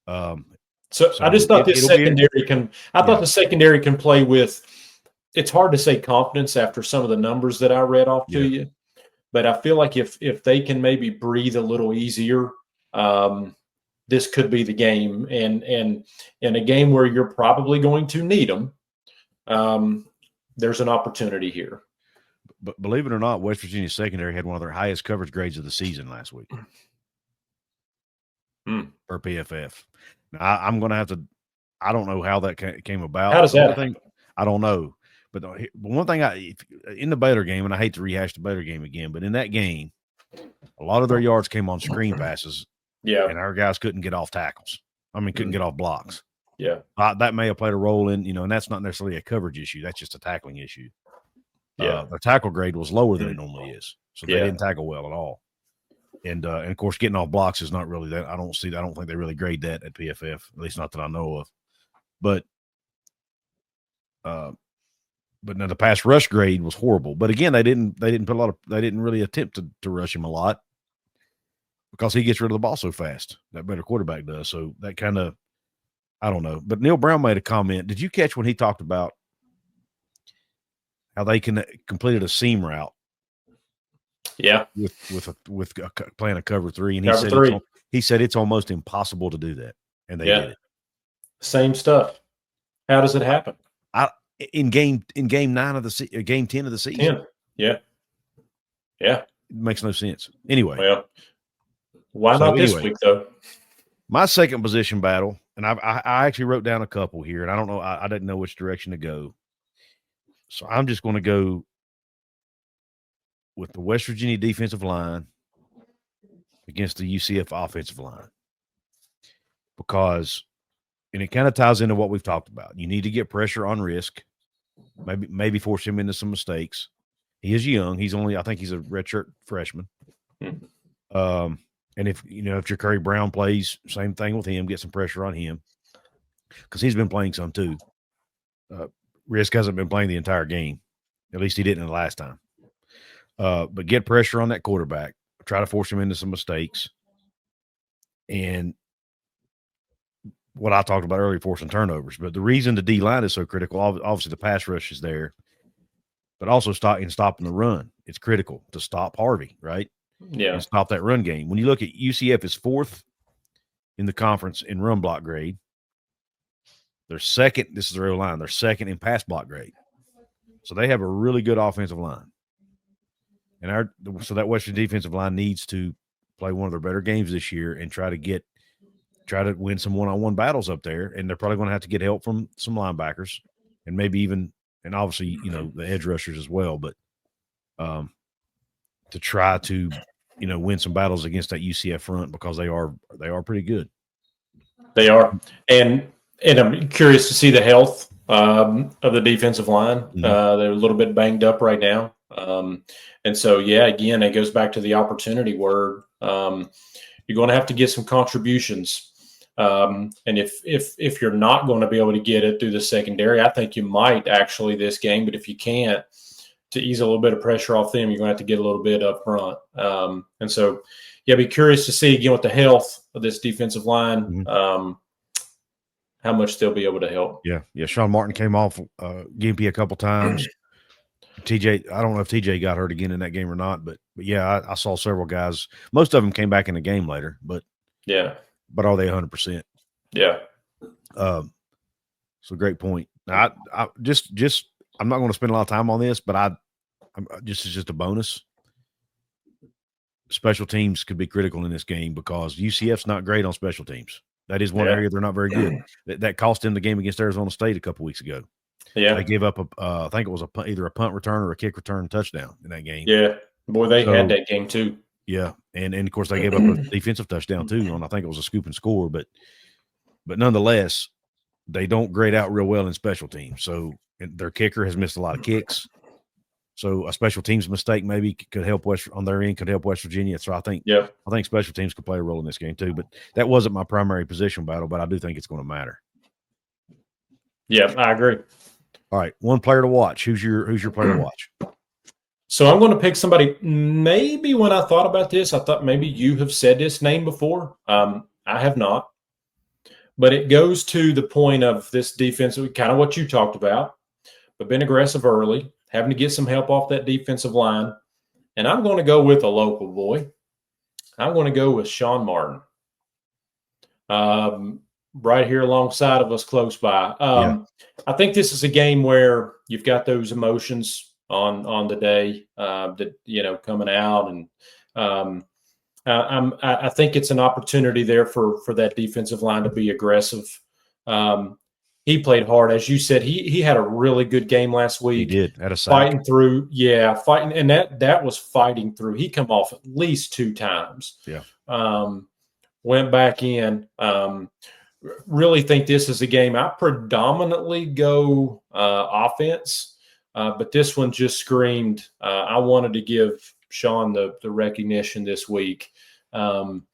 Speaker 2: So I just thought the secondary can play with. It's hard to say confidence after some of the numbers that I read off to you, but I feel like if they can maybe breathe a little easier, this could be the game. And in a game where you're probably going to need them, there's an opportunity here.
Speaker 1: But believe it or not, West Virginia secondary had one of their highest coverage grades of the season last week per PFF. Now, I'm going to have to – I don't know how that came about.
Speaker 2: How does that happen?
Speaker 1: I don't know. But one thing in the Baylor game, and I hate to rehash the Baylor game again, but in that game, a lot of their yards came on screen passes.
Speaker 2: Yeah.
Speaker 1: And our guys couldn't get off tackles. Couldn't get off blocks.
Speaker 2: Yeah.
Speaker 1: That may have played a role in, and that's not necessarily a coverage issue. That's just a tackling issue.
Speaker 2: Yeah.
Speaker 1: Their tackle grade was lower than it normally is. So they didn't tackle well at all. And of course, getting off blocks is not really that. I don't think they really grade that at PFF, at least not that I know of. But now the pass rush grade was horrible. But again, they didn't really attempt to rush him a lot because he gets rid of the ball so fast. That better quarterback does. So that kind of, I don't know. But Neal Brown made a comment. Did you catch when he talked about how they completed a seam route?
Speaker 2: Yeah,
Speaker 1: with playing a cover 3, and he said it's almost impossible to do that, and they did it. Same
Speaker 2: stuff. How does it happen?
Speaker 1: In game 9 of the game 10 of the season.
Speaker 2: Yeah.
Speaker 1: It makes no sense. Anyway,
Speaker 2: well, why not this week though?
Speaker 1: My second position battle, and I actually wrote down a couple here, and I don't know. I didn't know which direction to go, so I'm just going to go with the West Virginia defensive line against the UCF offensive line, because, and it kind of ties into what we've talked about. You need to get pressure on Risk, maybe force him into some mistakes. He is young. I think he's a redshirt freshman. And if Ja'Carry Brown plays, same thing with him, get some pressure on him because he's been playing some too. Risk hasn't been playing the entire game. At least he didn't the last time. But get pressure on that quarterback. Try to force him into some mistakes. And what I talked about earlier, forcing turnovers. But the reason the D-line is so critical, obviously the pass rush is there, but also stopping the run. It's critical to stop Harvey, right?
Speaker 2: Yeah.
Speaker 1: And stop that run game. When you look at UCF is 4th in the conference in run block grade. They're second. This is their O-line. They're second in pass block grade. So they have a really good offensive line. And so that Western defensive line needs to play one of their better games this year and try to win some one-on-one battles up there. And they're probably going to have to get help from some linebackers and maybe even, and obviously, the edge rushers as well. But to try to, win some battles against that UCF front, because they are pretty good.
Speaker 2: They are. And I'm curious to see the health of the defensive line.
Speaker 1: Mm-hmm.
Speaker 2: They're a little bit banged up right now. And so, again, it goes back to the opportunity word. You're going to have to get some contributions. And if you're not going to be able to get it through the secondary, I think you might actually this game. But if you can't, to ease a little bit of pressure off them, you're going to have to get a little bit up front. And so, be curious to see, again, with the health of this defensive line, how much they'll be able to help.
Speaker 1: Yeah. Sean Martin came off Gimpy a couple times. TJ, I don't know if TJ got hurt again in that game or not, but But yeah, I saw several guys. Most of them came back in the game later, but are they 100%?
Speaker 2: Yeah.
Speaker 1: So great point. Now, I just I'm not going to spend a lot of time on this, but I'm just it's just a bonus. Special teams could be critical in this game because UCF's not great on special teams. That is one area they're not very good. That cost them the game against Arizona State a couple weeks ago.
Speaker 2: Yeah,
Speaker 1: they gave up I think it was either a punt return or a kick return touchdown in that game.
Speaker 2: Yeah, boy, they had that game too.
Speaker 1: Yeah, and of course they gave up a defensive touchdown too on I think it was a scoop and score, but nonetheless, they don't grade out real well in special teams. So their kicker has missed a lot of kicks. So a special teams mistake maybe could help on their end, could help West Virginia. So I think special teams could play a role in this game too. But that wasn't my primary position battle, but I do think it's going to matter.
Speaker 2: Yeah, I agree.
Speaker 1: All right, one player to watch. Who's your player to watch?
Speaker 2: So I'm going to pick somebody. Maybe when I thought about this, I thought maybe you have said this name before. I have not. But it goes to the point of this defense, kind of what you talked about, but been aggressive early, having to get some help off that defensive line. And I'm going to go with a local boy. I'm going to go with Sean Martin. Right here alongside of us, close by. I think this is a game where you've got those emotions on the day that coming out, and I think it's an opportunity there for that defensive line to be aggressive. He played hard, as you said. He had a really good game last week.
Speaker 1: He did, at a sack.
Speaker 2: Fighting through, fighting, and that was fighting through. He come off at least 2 times. Went back in. Really think this is a game. I predominantly go offense, but this one just screamed. I wanted to give Sean the recognition this week. I'm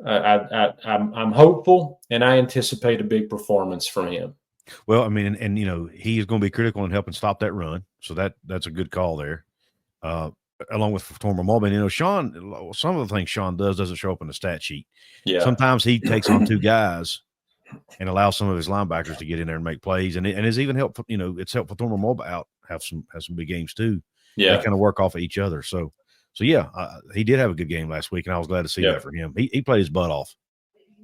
Speaker 2: hopeful, and I anticipate a big performance from him.
Speaker 1: Well, I mean, and he is going to be critical in helping stop that run, so that's a good call there. Along with Former Mulvin, Sean. Some of the things Sean doesn't show up in the stat sheet. Yeah, sometimes he takes on 2 guys and allows some of his linebackers to get in there and make plays, and it's even helpful. It's helpful Former Mulvin out have some big games too. Yeah, they kind of work off of each other. So yeah, he did have a good game last week, and I was glad to see that for him. He played his butt off.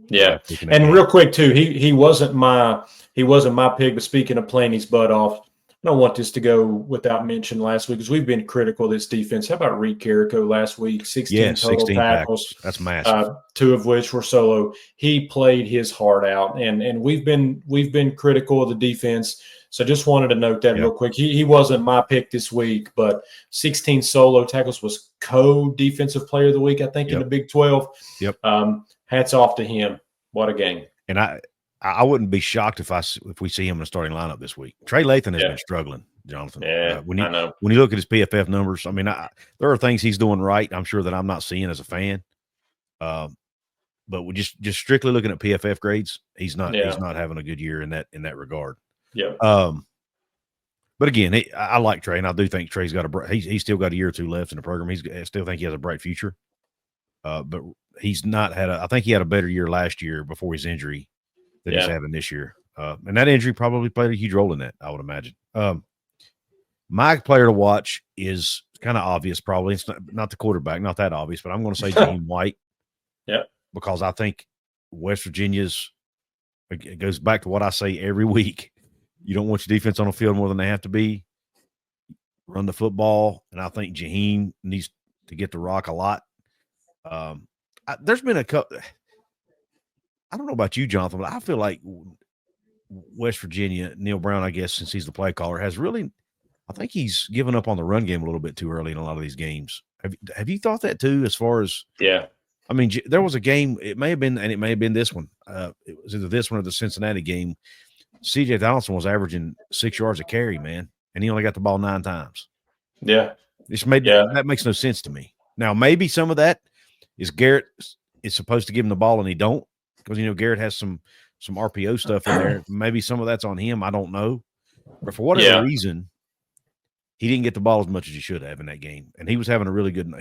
Speaker 2: Yeah, and real quick too, he wasn't my pick. But speaking of playing his butt off, I don't want this to go without mention last week because we've been critical of this defense. How about Reed Carrico last week? 16 total tackles.
Speaker 1: That's massive.
Speaker 2: 2 of which were solo. He played his heart out, and we've been critical of the defense. So just wanted to note that real quick. He wasn't my pick this week, but 16 solo tackles was co-defensive player of the week, I think, in the Big 12.
Speaker 1: Yep.
Speaker 2: Hats off to him. What a game.
Speaker 1: And I wouldn't be shocked if we see him in the starting lineup this week. Trey Lathan has been struggling, Jonathan.
Speaker 2: Yeah, I know.
Speaker 1: When you look at his PFF numbers, I mean, there are things he's doing right, I'm sure, that I'm not seeing as a fan. But we just strictly looking at PFF grades, he's not having a good year in that regard.
Speaker 2: Yeah.
Speaker 1: But again, I like Trey, and I do think Trey's got he's still got a year or 2 left in the program. I still think he has a bright future. But he's not I think he had a better year last year before his injury than he's having this year. And that injury probably played a huge role in that, I would imagine. My player to watch is kind of obvious, probably. It's not the quarterback, not that obvious, but I'm going to say Jaheim White.
Speaker 2: Yeah.
Speaker 1: Because I think West Virginia's – it goes back to what I say every week. You don't want your defense on the field more than they have to be. Run the football, and I think Jaheim needs to get the rock a lot. There's been a couple – I don't know about you, Jonathan, but I feel like West Virginia, Neal Brown, I guess, since he's the play caller, has really – I think he's given up on the run game a little bit too early in a lot of these games. Have you thought that too, as far as –
Speaker 2: Yeah.
Speaker 1: I mean, there was a game, it may have been this one. It was either this one or the Cincinnati game. C.J. Donaldson was averaging 6 yards a carry, man, and he only got the ball 9 times.
Speaker 2: Yeah.
Speaker 1: That makes no sense to me. Now, maybe some of that is Garrett is supposed to give him the ball and he don't, because, Garrett has some RPO stuff in there. Maybe some of that's on him. I don't know. But for whatever reason, he didn't get the ball as much as he should have in that game. And he was having a really good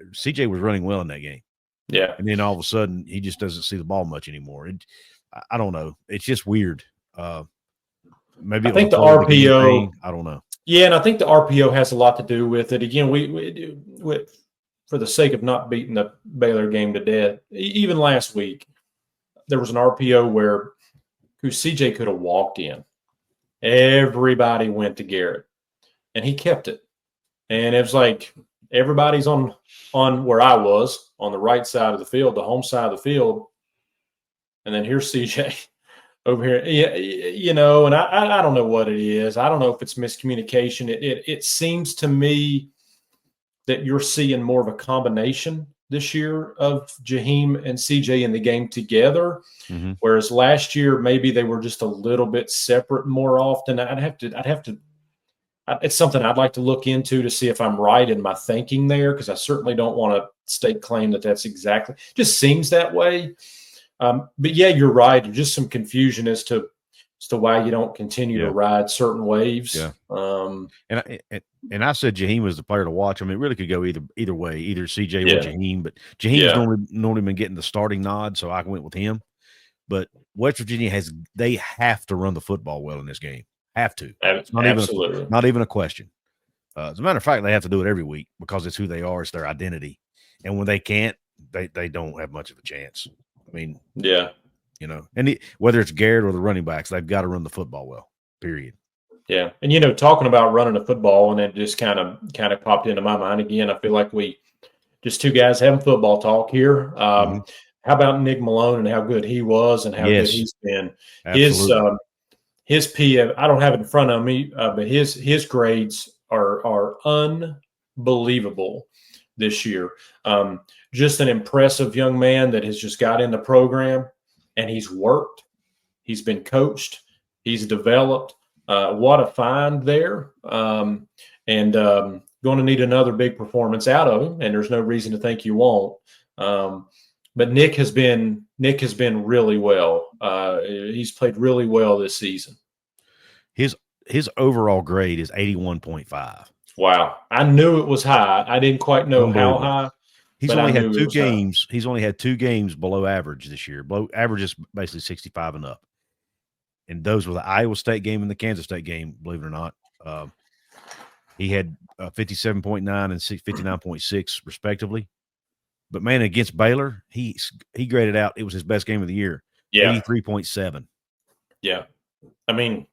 Speaker 1: – C.J. was running well in that game.
Speaker 2: Yeah.
Speaker 1: And then all of a sudden, he just doesn't see the ball much anymore. I don't know. It's just weird. Maybe
Speaker 2: I think the RPO.
Speaker 1: I don't know.
Speaker 2: Yeah, and I think the RPO has a lot to do with it. Again, for the sake of not beating the Baylor game to death, even last week, there was an RPO where CJ could have walked in. Everybody went to Garrett, and he kept it. And it was like everybody's on where I was, on the right side of the field, the home side of the field. And then here's CJ over here. Yeah, and I don't know what it is. I don't know if it's miscommunication. It seems to me that you're seeing more of a combination this year of Jaheim and CJ in the game together.
Speaker 1: Mm-hmm.
Speaker 2: Whereas last year, maybe they were just a little bit separate more often. I'd have to, it's something I'd like to look into to see if I'm right in my thinking there, because I certainly don't want to stake claim that that's exactly, just seems that way. But yeah, you're right. There's just some confusion as to why you don't continue to ride certain waves.
Speaker 1: Yeah. And I said Jaheim was the player to watch. I mean, it really could go either way, either CJ or Jaheim. But Jaheim's normally been getting the starting nod, so I went with him. But West Virginia they have to run the football well in this game. Have to. It's not even a question. As a matter of fact, they have to do it every week because it's who they are. It's their identity. And when they can't, they don't have much of a chance. I mean, and whether it's Garrett or the running backs, they've got to run the football well, period.
Speaker 2: Yeah. And, talking about running the football, and it just kind of popped into my mind again. I feel like we just two guys having football talk here. How about Nick Malone and how good he was and how good he's been?
Speaker 1: Absolutely.
Speaker 2: His PM, I don't have it in front of me, but his grades are unbelievable this year. Just an impressive young man that has just got in the program, and he's worked. He's been coached. He's developed. What a find there. And going to need another big performance out of him, and there's no reason to think you won't. But Nick has been really well. He's played really well this season.
Speaker 1: His overall grade is 81.5.
Speaker 2: Wow. I knew it was high. I didn't quite know how high.
Speaker 1: He's only had 2 games. He's only had 2 games below average this year. Average is basically 65 and up. And those were the Iowa State game and the Kansas State game, believe it or not. He had 57.9 and 59.6 respectively. But man, against Baylor, he graded out. It was his best game of the year.
Speaker 2: Yeah,
Speaker 1: 83.7. Yeah,
Speaker 2: I mean,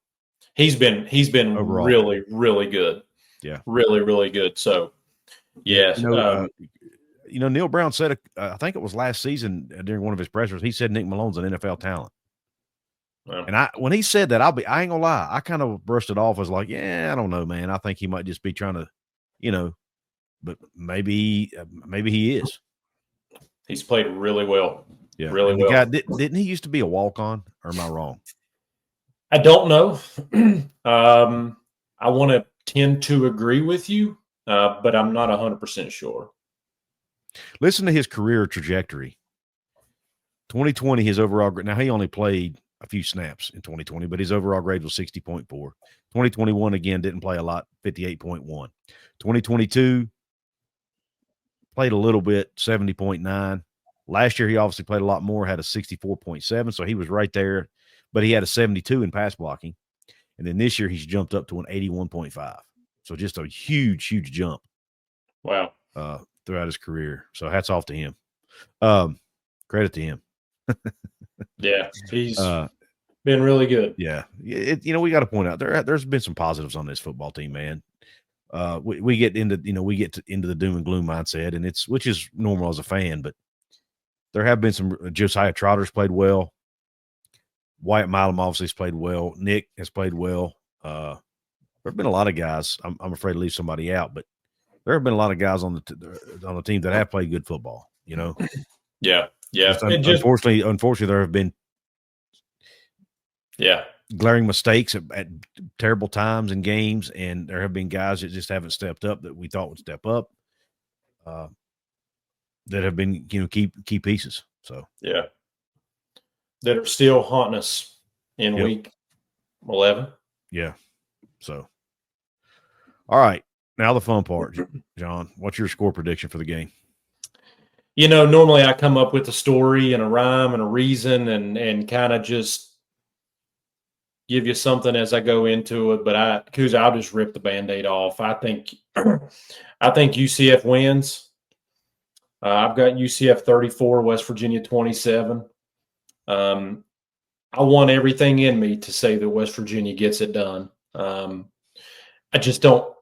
Speaker 2: he's been overall really, really good.
Speaker 1: Yeah,
Speaker 2: really, really good. So, yes,
Speaker 1: Neal Brown said, I think it was last season during one of his pressers, he said Nick Malone's an NFL talent. And when he said that, I ain't gonna lie, I kind of brushed it off as like, yeah, I don't know, man. I think he might just be trying to, but maybe he is.
Speaker 2: He's played really well.
Speaker 1: Yeah,
Speaker 2: really well.
Speaker 1: Guy, didn't he used to be a walk-on, or am I wrong?
Speaker 2: I don't know. I want to tend to agree with you, but I'm not 100% sure.
Speaker 1: Listen to his career trajectory. 2020, his overall grade. Now, he only played a few snaps in 2020, but his overall grade was 60.4. 2021, again, didn't play a lot, 58.1. 2022, played a little bit, 70.9. Last year, he obviously played a lot more, had a 64.7, so he was right there, but he had a 72 in pass blocking. And then this year, he's jumped up to an 81.5. So just a huge, huge jump.
Speaker 2: Wow.
Speaker 1: Throughout his career. So hats off to him. Credit to him.
Speaker 2: Yeah, he's been really good.
Speaker 1: Yeah. We got to point out there's been some positives on this football team, man. We get into into the doom and gloom mindset, and which is normal as a fan, but there have been some. Josiah Trotter's played well. Wyatt Milam obviously has played well. Nick has played well. There have been a lot of guys. I'm afraid to leave somebody out, but there have been a lot of guys on the team that have played good football.
Speaker 2: Yeah.
Speaker 1: Unfortunately, there have been glaring mistakes at terrible times in games, and there have been guys that just haven't stepped up that we thought would step up. That have been key pieces. So
Speaker 2: that are still haunting us in week 11.
Speaker 1: Yeah. So, all right. Now the fun part, John. What's your score prediction for the game?
Speaker 2: Normally I come up with a story and a rhyme and a reason and kind of just give you something as I go into it. But I'll just rip the Band-Aid off. I think UCF wins. I've got UCF 34, West Virginia 27. I want everything in me to say that West Virginia gets it done. I just don't,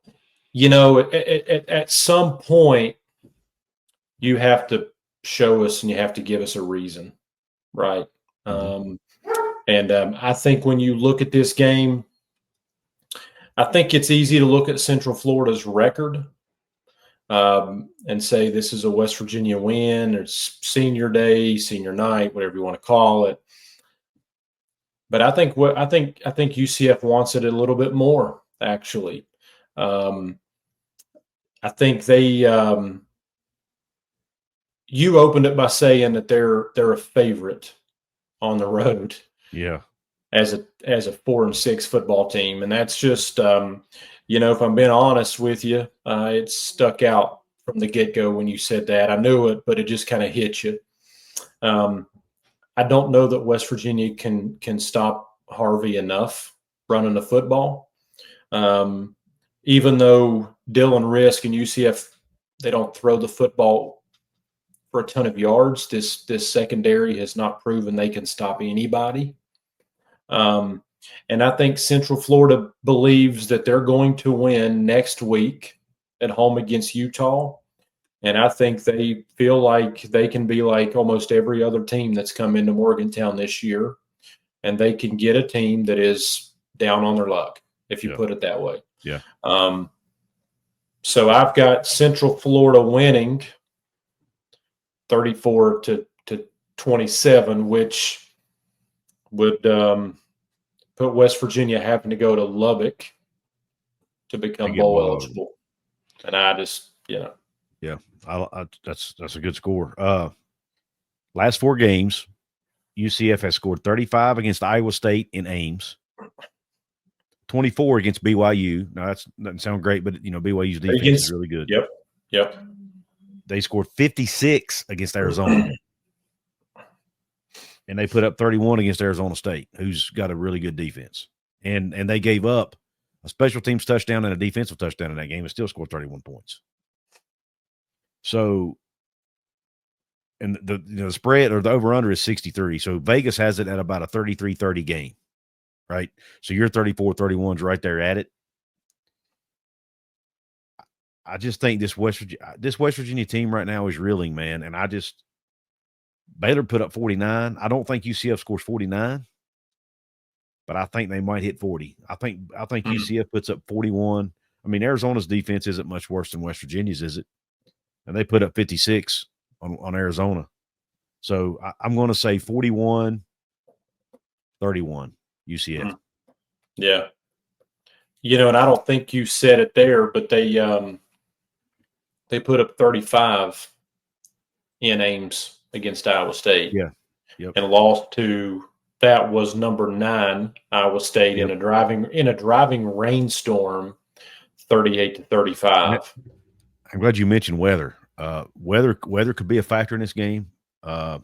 Speaker 2: at some point, you have to show us and you have to give us a reason, right? I think when you look at this game, I think it's easy to look at Central Florida's record and say this is a West Virginia win. It's senior day, senior night, whatever you want to call it. But I think UCF wants it a little bit more, actually. I think you opened it by saying that they're a favorite on the road.
Speaker 1: Yeah.
Speaker 2: As a 4-6 football team. And that's just if I'm being honest with you, it stuck out from the get-go when you said that. I knew it, but it just kind of hit you. I don't know that West Virginia can stop Harvey enough running the football. Even though Dylan Risk and UCF, they don't throw the football for a ton of yards, this secondary has not proven they can stop anybody. And I think Central Florida believes that they're going to win next week at home against Utah. And I think they feel like they can be like almost every other team that's come into Morgantown this year. And they can get a team that is down on their luck, if you put it that way.
Speaker 1: Yeah.
Speaker 2: So I've got Central Florida winning 34-27, which would put West Virginia having to go to Lubbock to become bowl eligible. And I just,
Speaker 1: Yeah, that's a good score. Last 4 games, UCF has scored 35 against Iowa State in Ames, 24 against BYU. Now, that doesn't sound great, but, BYU's defense is really good.
Speaker 2: Yep.
Speaker 1: They scored 56 against Arizona. And they put up 31 against Arizona State, who's got a really good defense. And they gave up a special teams touchdown and a defensive touchdown in that game and still scored 31 points. So, and the spread or the over-under is 63. So Vegas has it at about a 33-30 game, right? So your 34-31's right there at it. I just think this West Virginia team right now is reeling, man. And Baylor put up 49. I don't think UCF scores 49, but I think they might hit 40. I think UCF puts up 41. I mean, Arizona's defense isn't much worse than West Virginia's, is it? And they put up 56 on Arizona. So I'm going to say 41-31 UCF.
Speaker 2: Yeah. And I don't think you said it there, but they put up 35 in Ames against Iowa State.
Speaker 1: Yeah. Yep.
Speaker 2: And lost to that was number 9 Iowa State in a driving rainstorm, 38-35.
Speaker 1: I'm glad you mentioned weather. Weather could be a factor in this game. I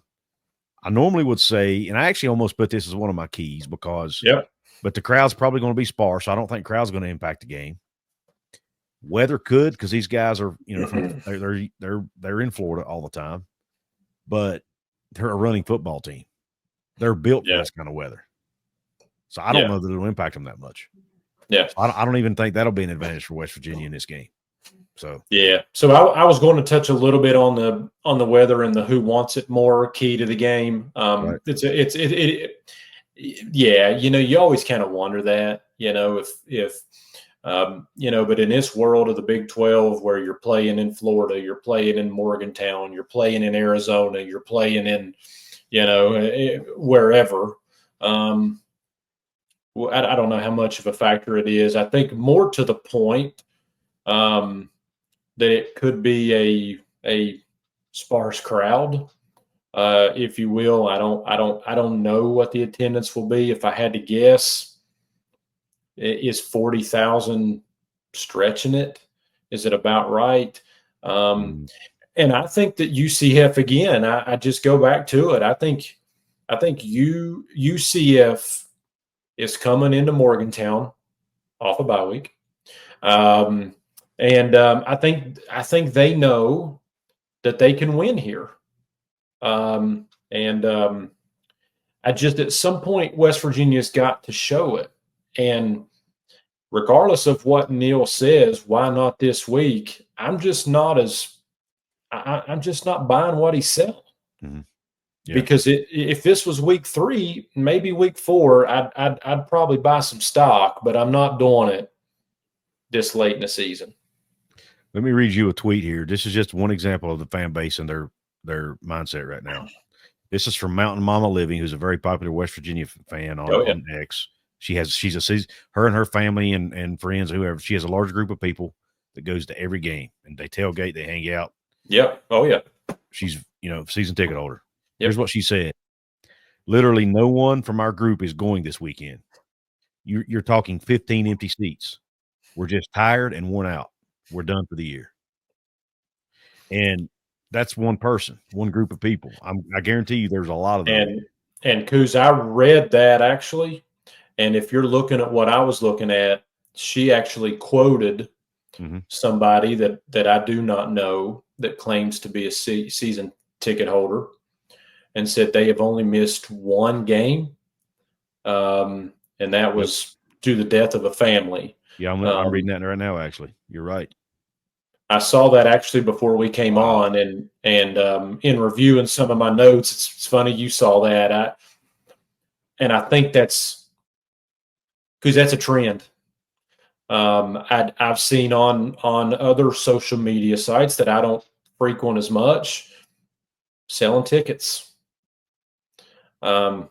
Speaker 1: normally would say, and I actually almost put this as one of my keys because but the crowd's probably going to be sparse. So I don't think crowd's going to impact the game. Weather could, because these guys are, they're in Florida all the time, but they're a running football team. They're built for this kind of weather. So I don't know that it'll impact them that much.
Speaker 2: Yeah.
Speaker 1: So I don't even think that'll be an advantage for West Virginia in this game. So
Speaker 2: So I was going to touch a little bit on the weather and the who wants it more key to the game.
Speaker 1: Right.
Speaker 2: You always kind of wonder that, if but in this world of the Big 12 where you're playing in Florida, you're playing in Morgantown, you're playing in Arizona, you're playing in, wherever. I don't know how much of a factor it is. I think more to the point that it could be a sparse crowd, if you will. I don't know what the attendance will be. If I had to guess, is 40,000 stretching it? Is it about right? And I think that UCF, again, I just go back to it. I think UCF is coming into Morgantown off a bye week. I think they know that they can win here. I just, at some point, West Virginia's got to show it. And regardless of what Neal says, why not this week? I'm just not buying what he's selling.
Speaker 1: Mm-hmm. Yeah.
Speaker 2: Because if this was week 3, maybe week 4, I'd probably buy some stock, but I'm not doing it this late in the season.
Speaker 1: Let me read you a tweet here. This is just one example of the fan base and their mindset right now. This is from Mountain Mama Living, who's a very popular West Virginia fan on X. Her and her family and friends, whoever. She has a large group of people that goes to every game, and they tailgate, they hang out.
Speaker 2: Yep. Oh yeah.
Speaker 1: She's season ticket holder.
Speaker 2: Yep.
Speaker 1: Here's what she said: literally, no one from our group is going this weekend. You're talking 15 empty seats. We're just tired and worn out. We're done for the year. And that's one person, one group of people. I guarantee you there's a lot of them.
Speaker 2: And Couz, I read that actually. And if you're looking at what I was looking at, she actually quoted somebody that I do not know that claims to be a season ticket holder and said they have only missed one game. And that was due to the death of a family.
Speaker 1: Yeah, I'm reading that right now, actually. You're right.
Speaker 2: I saw that actually before we came on, and in reviewing some of my notes, it's funny you saw that. I think that's because that's a trend. I've seen on other social media sites that I don't frequent as much, selling tickets. I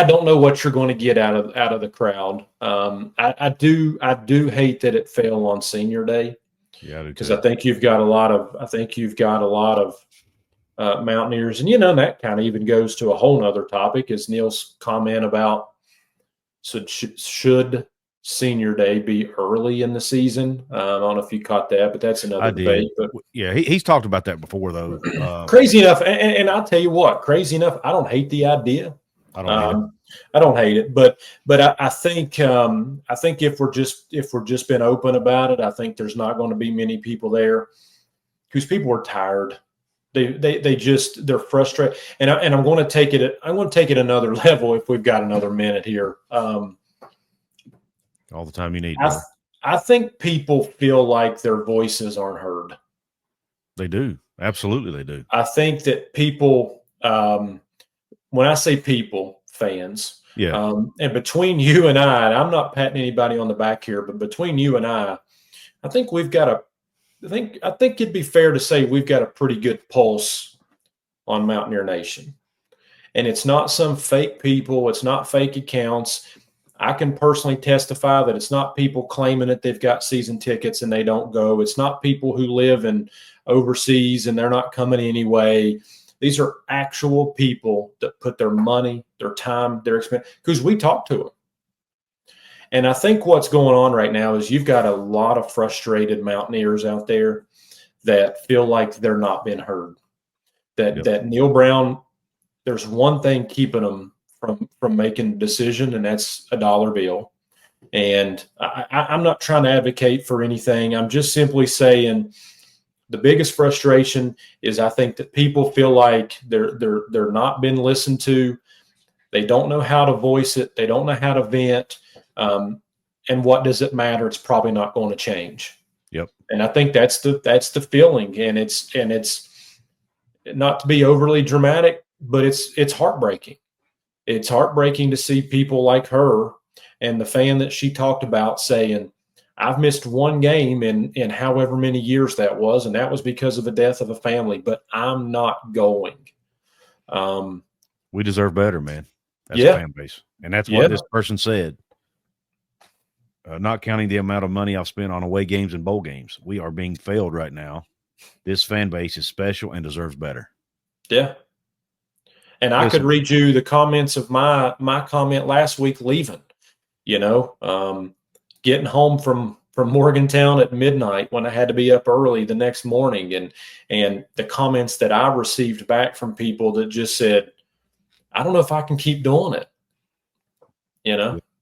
Speaker 2: don't know what you're going to get out of the crowd. I do hate that it fell on Senior Day.
Speaker 1: Yeah,
Speaker 2: because I think you've got a lot of Mountaineers, and that kind of even goes to a whole nother topic, is Neal's comment about should Senior Day be early in the season. I don't know if you caught that, but that's another debate. But
Speaker 1: yeah, he's talked about that before, though.
Speaker 2: Crazy enough, and I'll tell you what, crazy enough, I don't hate the idea.
Speaker 1: I don't
Speaker 2: hate it, but I think if we're just been open about it, I think there's not going to be many people there because people are tired. They're frustrated, and I'm going to take it. I'm going to take it another level if we've got another minute here.
Speaker 1: All the time you need.
Speaker 2: I think people feel like their voices aren't heard.
Speaker 1: They do. Absolutely, they do.
Speaker 2: I think that people. When I say people, fans, and between you and I'm not patting anybody on the back here, but between you and I think we've got I think it'd be fair to say we've got a pretty good pulse on Mountaineer Nation. And it's not some fake people. It's not fake accounts. I can personally testify that it's not people claiming that they've got season tickets and they don't go. It's not people who live in overseas and they're not coming anyway. These are actual people that put their money, their time, their expense, because we talk to them. And I think what's going on right now is you've got a lot of frustrated Mountaineers out there that feel like they're not being heard. That Neal Brown, there's one thing keeping them from making a decision, and that's a dollar bill. And I'm not trying to advocate for anything. I'm just simply saying the biggest frustration is I think that people feel like they're not being listened to. They don't know how to voice it. They don't know how to vent. And what does it matter? It's probably not going to change.
Speaker 1: Yep.
Speaker 2: And I think that's the feeling. And it's not to be overly dramatic, but it's heartbreaking. It's heartbreaking to see people like her and the fan that she talked about saying, I've missed one game in however many years that was, and that was because of the death of a family, but I'm not going.
Speaker 1: We deserve better, man. That's a fan base. And that's what this person said. Not counting the amount of money I've spent on away games and bowl games. We are being failed right now. This fan base is special and deserves better.
Speaker 2: Yeah. And I could read you the comments of my comment last week leaving, getting home from Morgantown at midnight when I had to be up early the next morning, and the comments that I received back from people that just said, I don't know if I can keep doing it.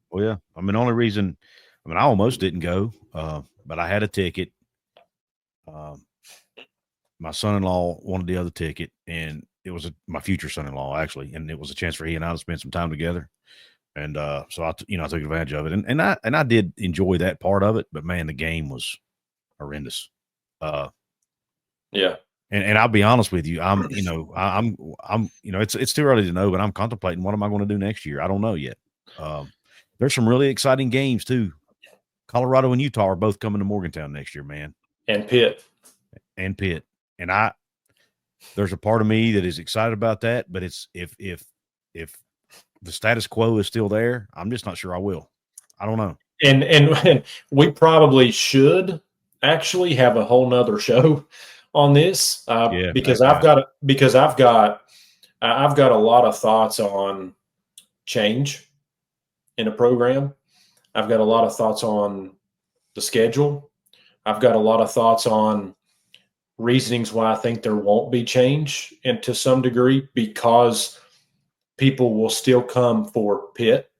Speaker 1: Well, yeah. I almost didn't go, but I had a ticket. My son-in-law wanted the other ticket, and it was my future son-in-law actually, and it was a chance for he and I to spend some time together. And so I took advantage of it, and I did enjoy that part of it. But man, the game was horrendous.
Speaker 2: Yeah.
Speaker 1: And I'll be honest with you, I'm it's too early to know, but I'm contemplating what am I going to do next year. I don't know yet. There's some really exciting games too. Colorado and Utah are both coming to Morgantown next year, man.
Speaker 2: And Pitt.
Speaker 1: And there's a part of me that is excited about that, but it's if the status quo is still there, I'm just not sure I will. I don't know.
Speaker 2: And we probably should actually have a whole nother show on this because I've got a lot of thoughts on change in a program. I've got a lot of thoughts on the schedule. I've got a lot of thoughts on reasonings why I think there won't be change, and to some degree because people will still come for Pitt.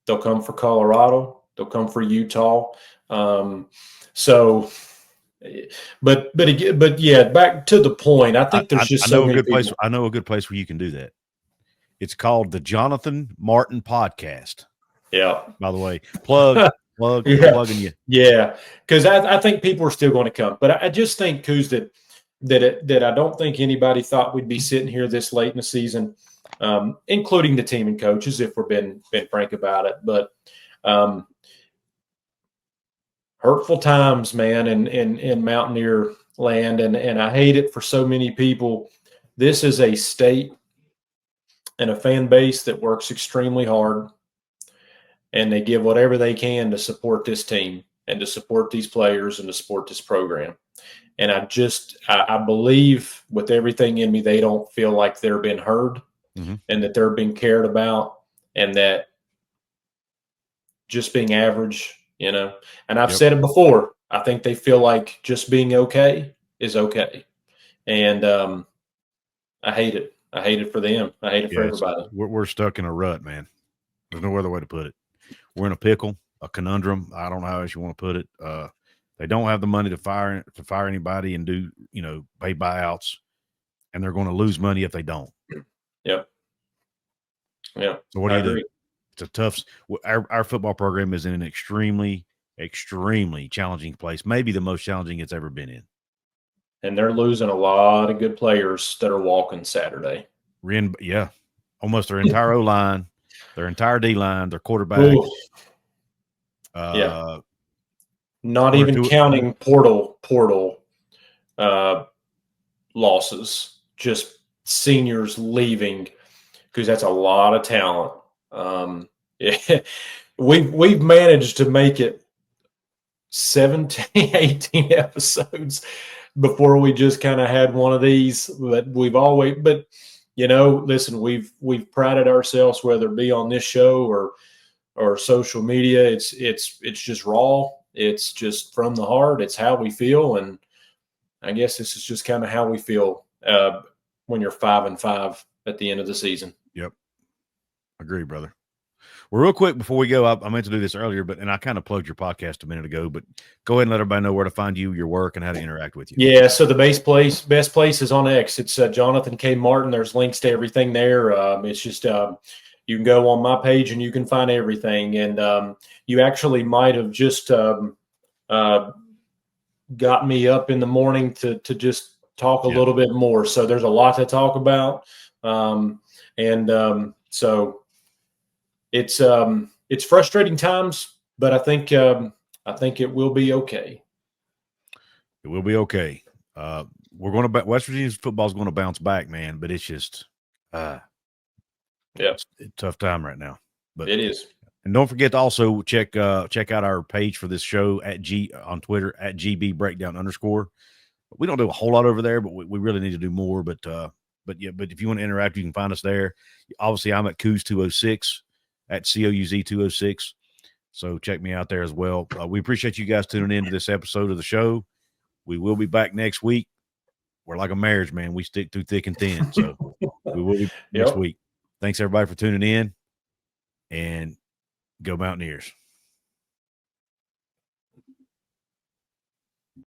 Speaker 2: They'll come for Colorado. They'll come for Utah. But yeah, back to the point. I think there's just so many people.
Speaker 1: I know a good place where you can do that. It's called the Jonathan Martin Podcast.
Speaker 2: Yeah.
Speaker 1: By the way, plugging you.
Speaker 2: Yeah, because I think people are still going to come, but I just think, Couz, that I don't think anybody thought we'd be sitting here this late in the season, including the team and coaches, if we're being frank about it. But hurtful times, man, in Mountaineer land, and I hate it for so many people. This is a state and a fan base that works extremely hard, and they give whatever they can to support this team and to support these players and to support this program. And I believe with everything in me, they don't feel like they're being heard and that they're being cared about, and that just being average, and I've said it before, I think they feel like just being okay is okay. And I hate it. I hate it for them. I hate it for everybody.
Speaker 1: We're stuck in a rut, man. There's no other way to put it. We're in a pickle, a conundrum. I don't know how else you want to put it. They don't have the money to fire anybody and do, pay buyouts, and they're going to lose money if they don't.
Speaker 2: Yep. Yeah.
Speaker 1: So what do you do? It's a tough. Our football program is in an extremely, extremely challenging place. Maybe the most challenging it's ever been in.
Speaker 2: And they're losing a lot of good players that are walking Saturday.
Speaker 1: Yeah, almost their entire O line, their entire D line, their quarterback.
Speaker 2: Yeah. Not even counting portal losses, just seniors leaving, because that's a lot of talent. We've managed to make it 17, 18 episodes before we just kind of had one of these. But listen, we've prided ourselves, whether it be on this show or social media. It's just raw. It's just from the heart. It's how we feel, and I guess this is just kind of how we feel when you're 5-5 at the end of the season.
Speaker 1: Yep, agree, brother. Well, real quick before we go, I meant to do this earlier, and I kind of plugged your podcast a minute ago. But go ahead and let everybody know where to find you, your work, and how to interact with you.
Speaker 2: Yeah, so the best place is on X. It's Jonathan K. Martin. There's links to everything there. It's just you can go on my page and you can find everything. And you actually might have just got me up in the morning to just talk a little bit more. So there's a lot to talk about. So it's frustrating times, but I think it will be okay.
Speaker 1: It will be okay. We're going to West Virginia football is going to bounce back, man. But it's just, it's a tough time right now. But
Speaker 2: it is.
Speaker 1: And don't forget to also check out our page for this show on Twitter at @GBBreakdown_. We don't do a whole lot over there, but we really need to do more. But if you want to interact, you can find us there. Obviously, I'm at Couz 206 at COUZ 206. So check me out there as well. We appreciate you guys tuning in to this episode of the show. We will be back next week. We're like a marriage, man. We stick through thick and thin. So we will be next week. Thanks everybody for tuning in, and go Mountaineers.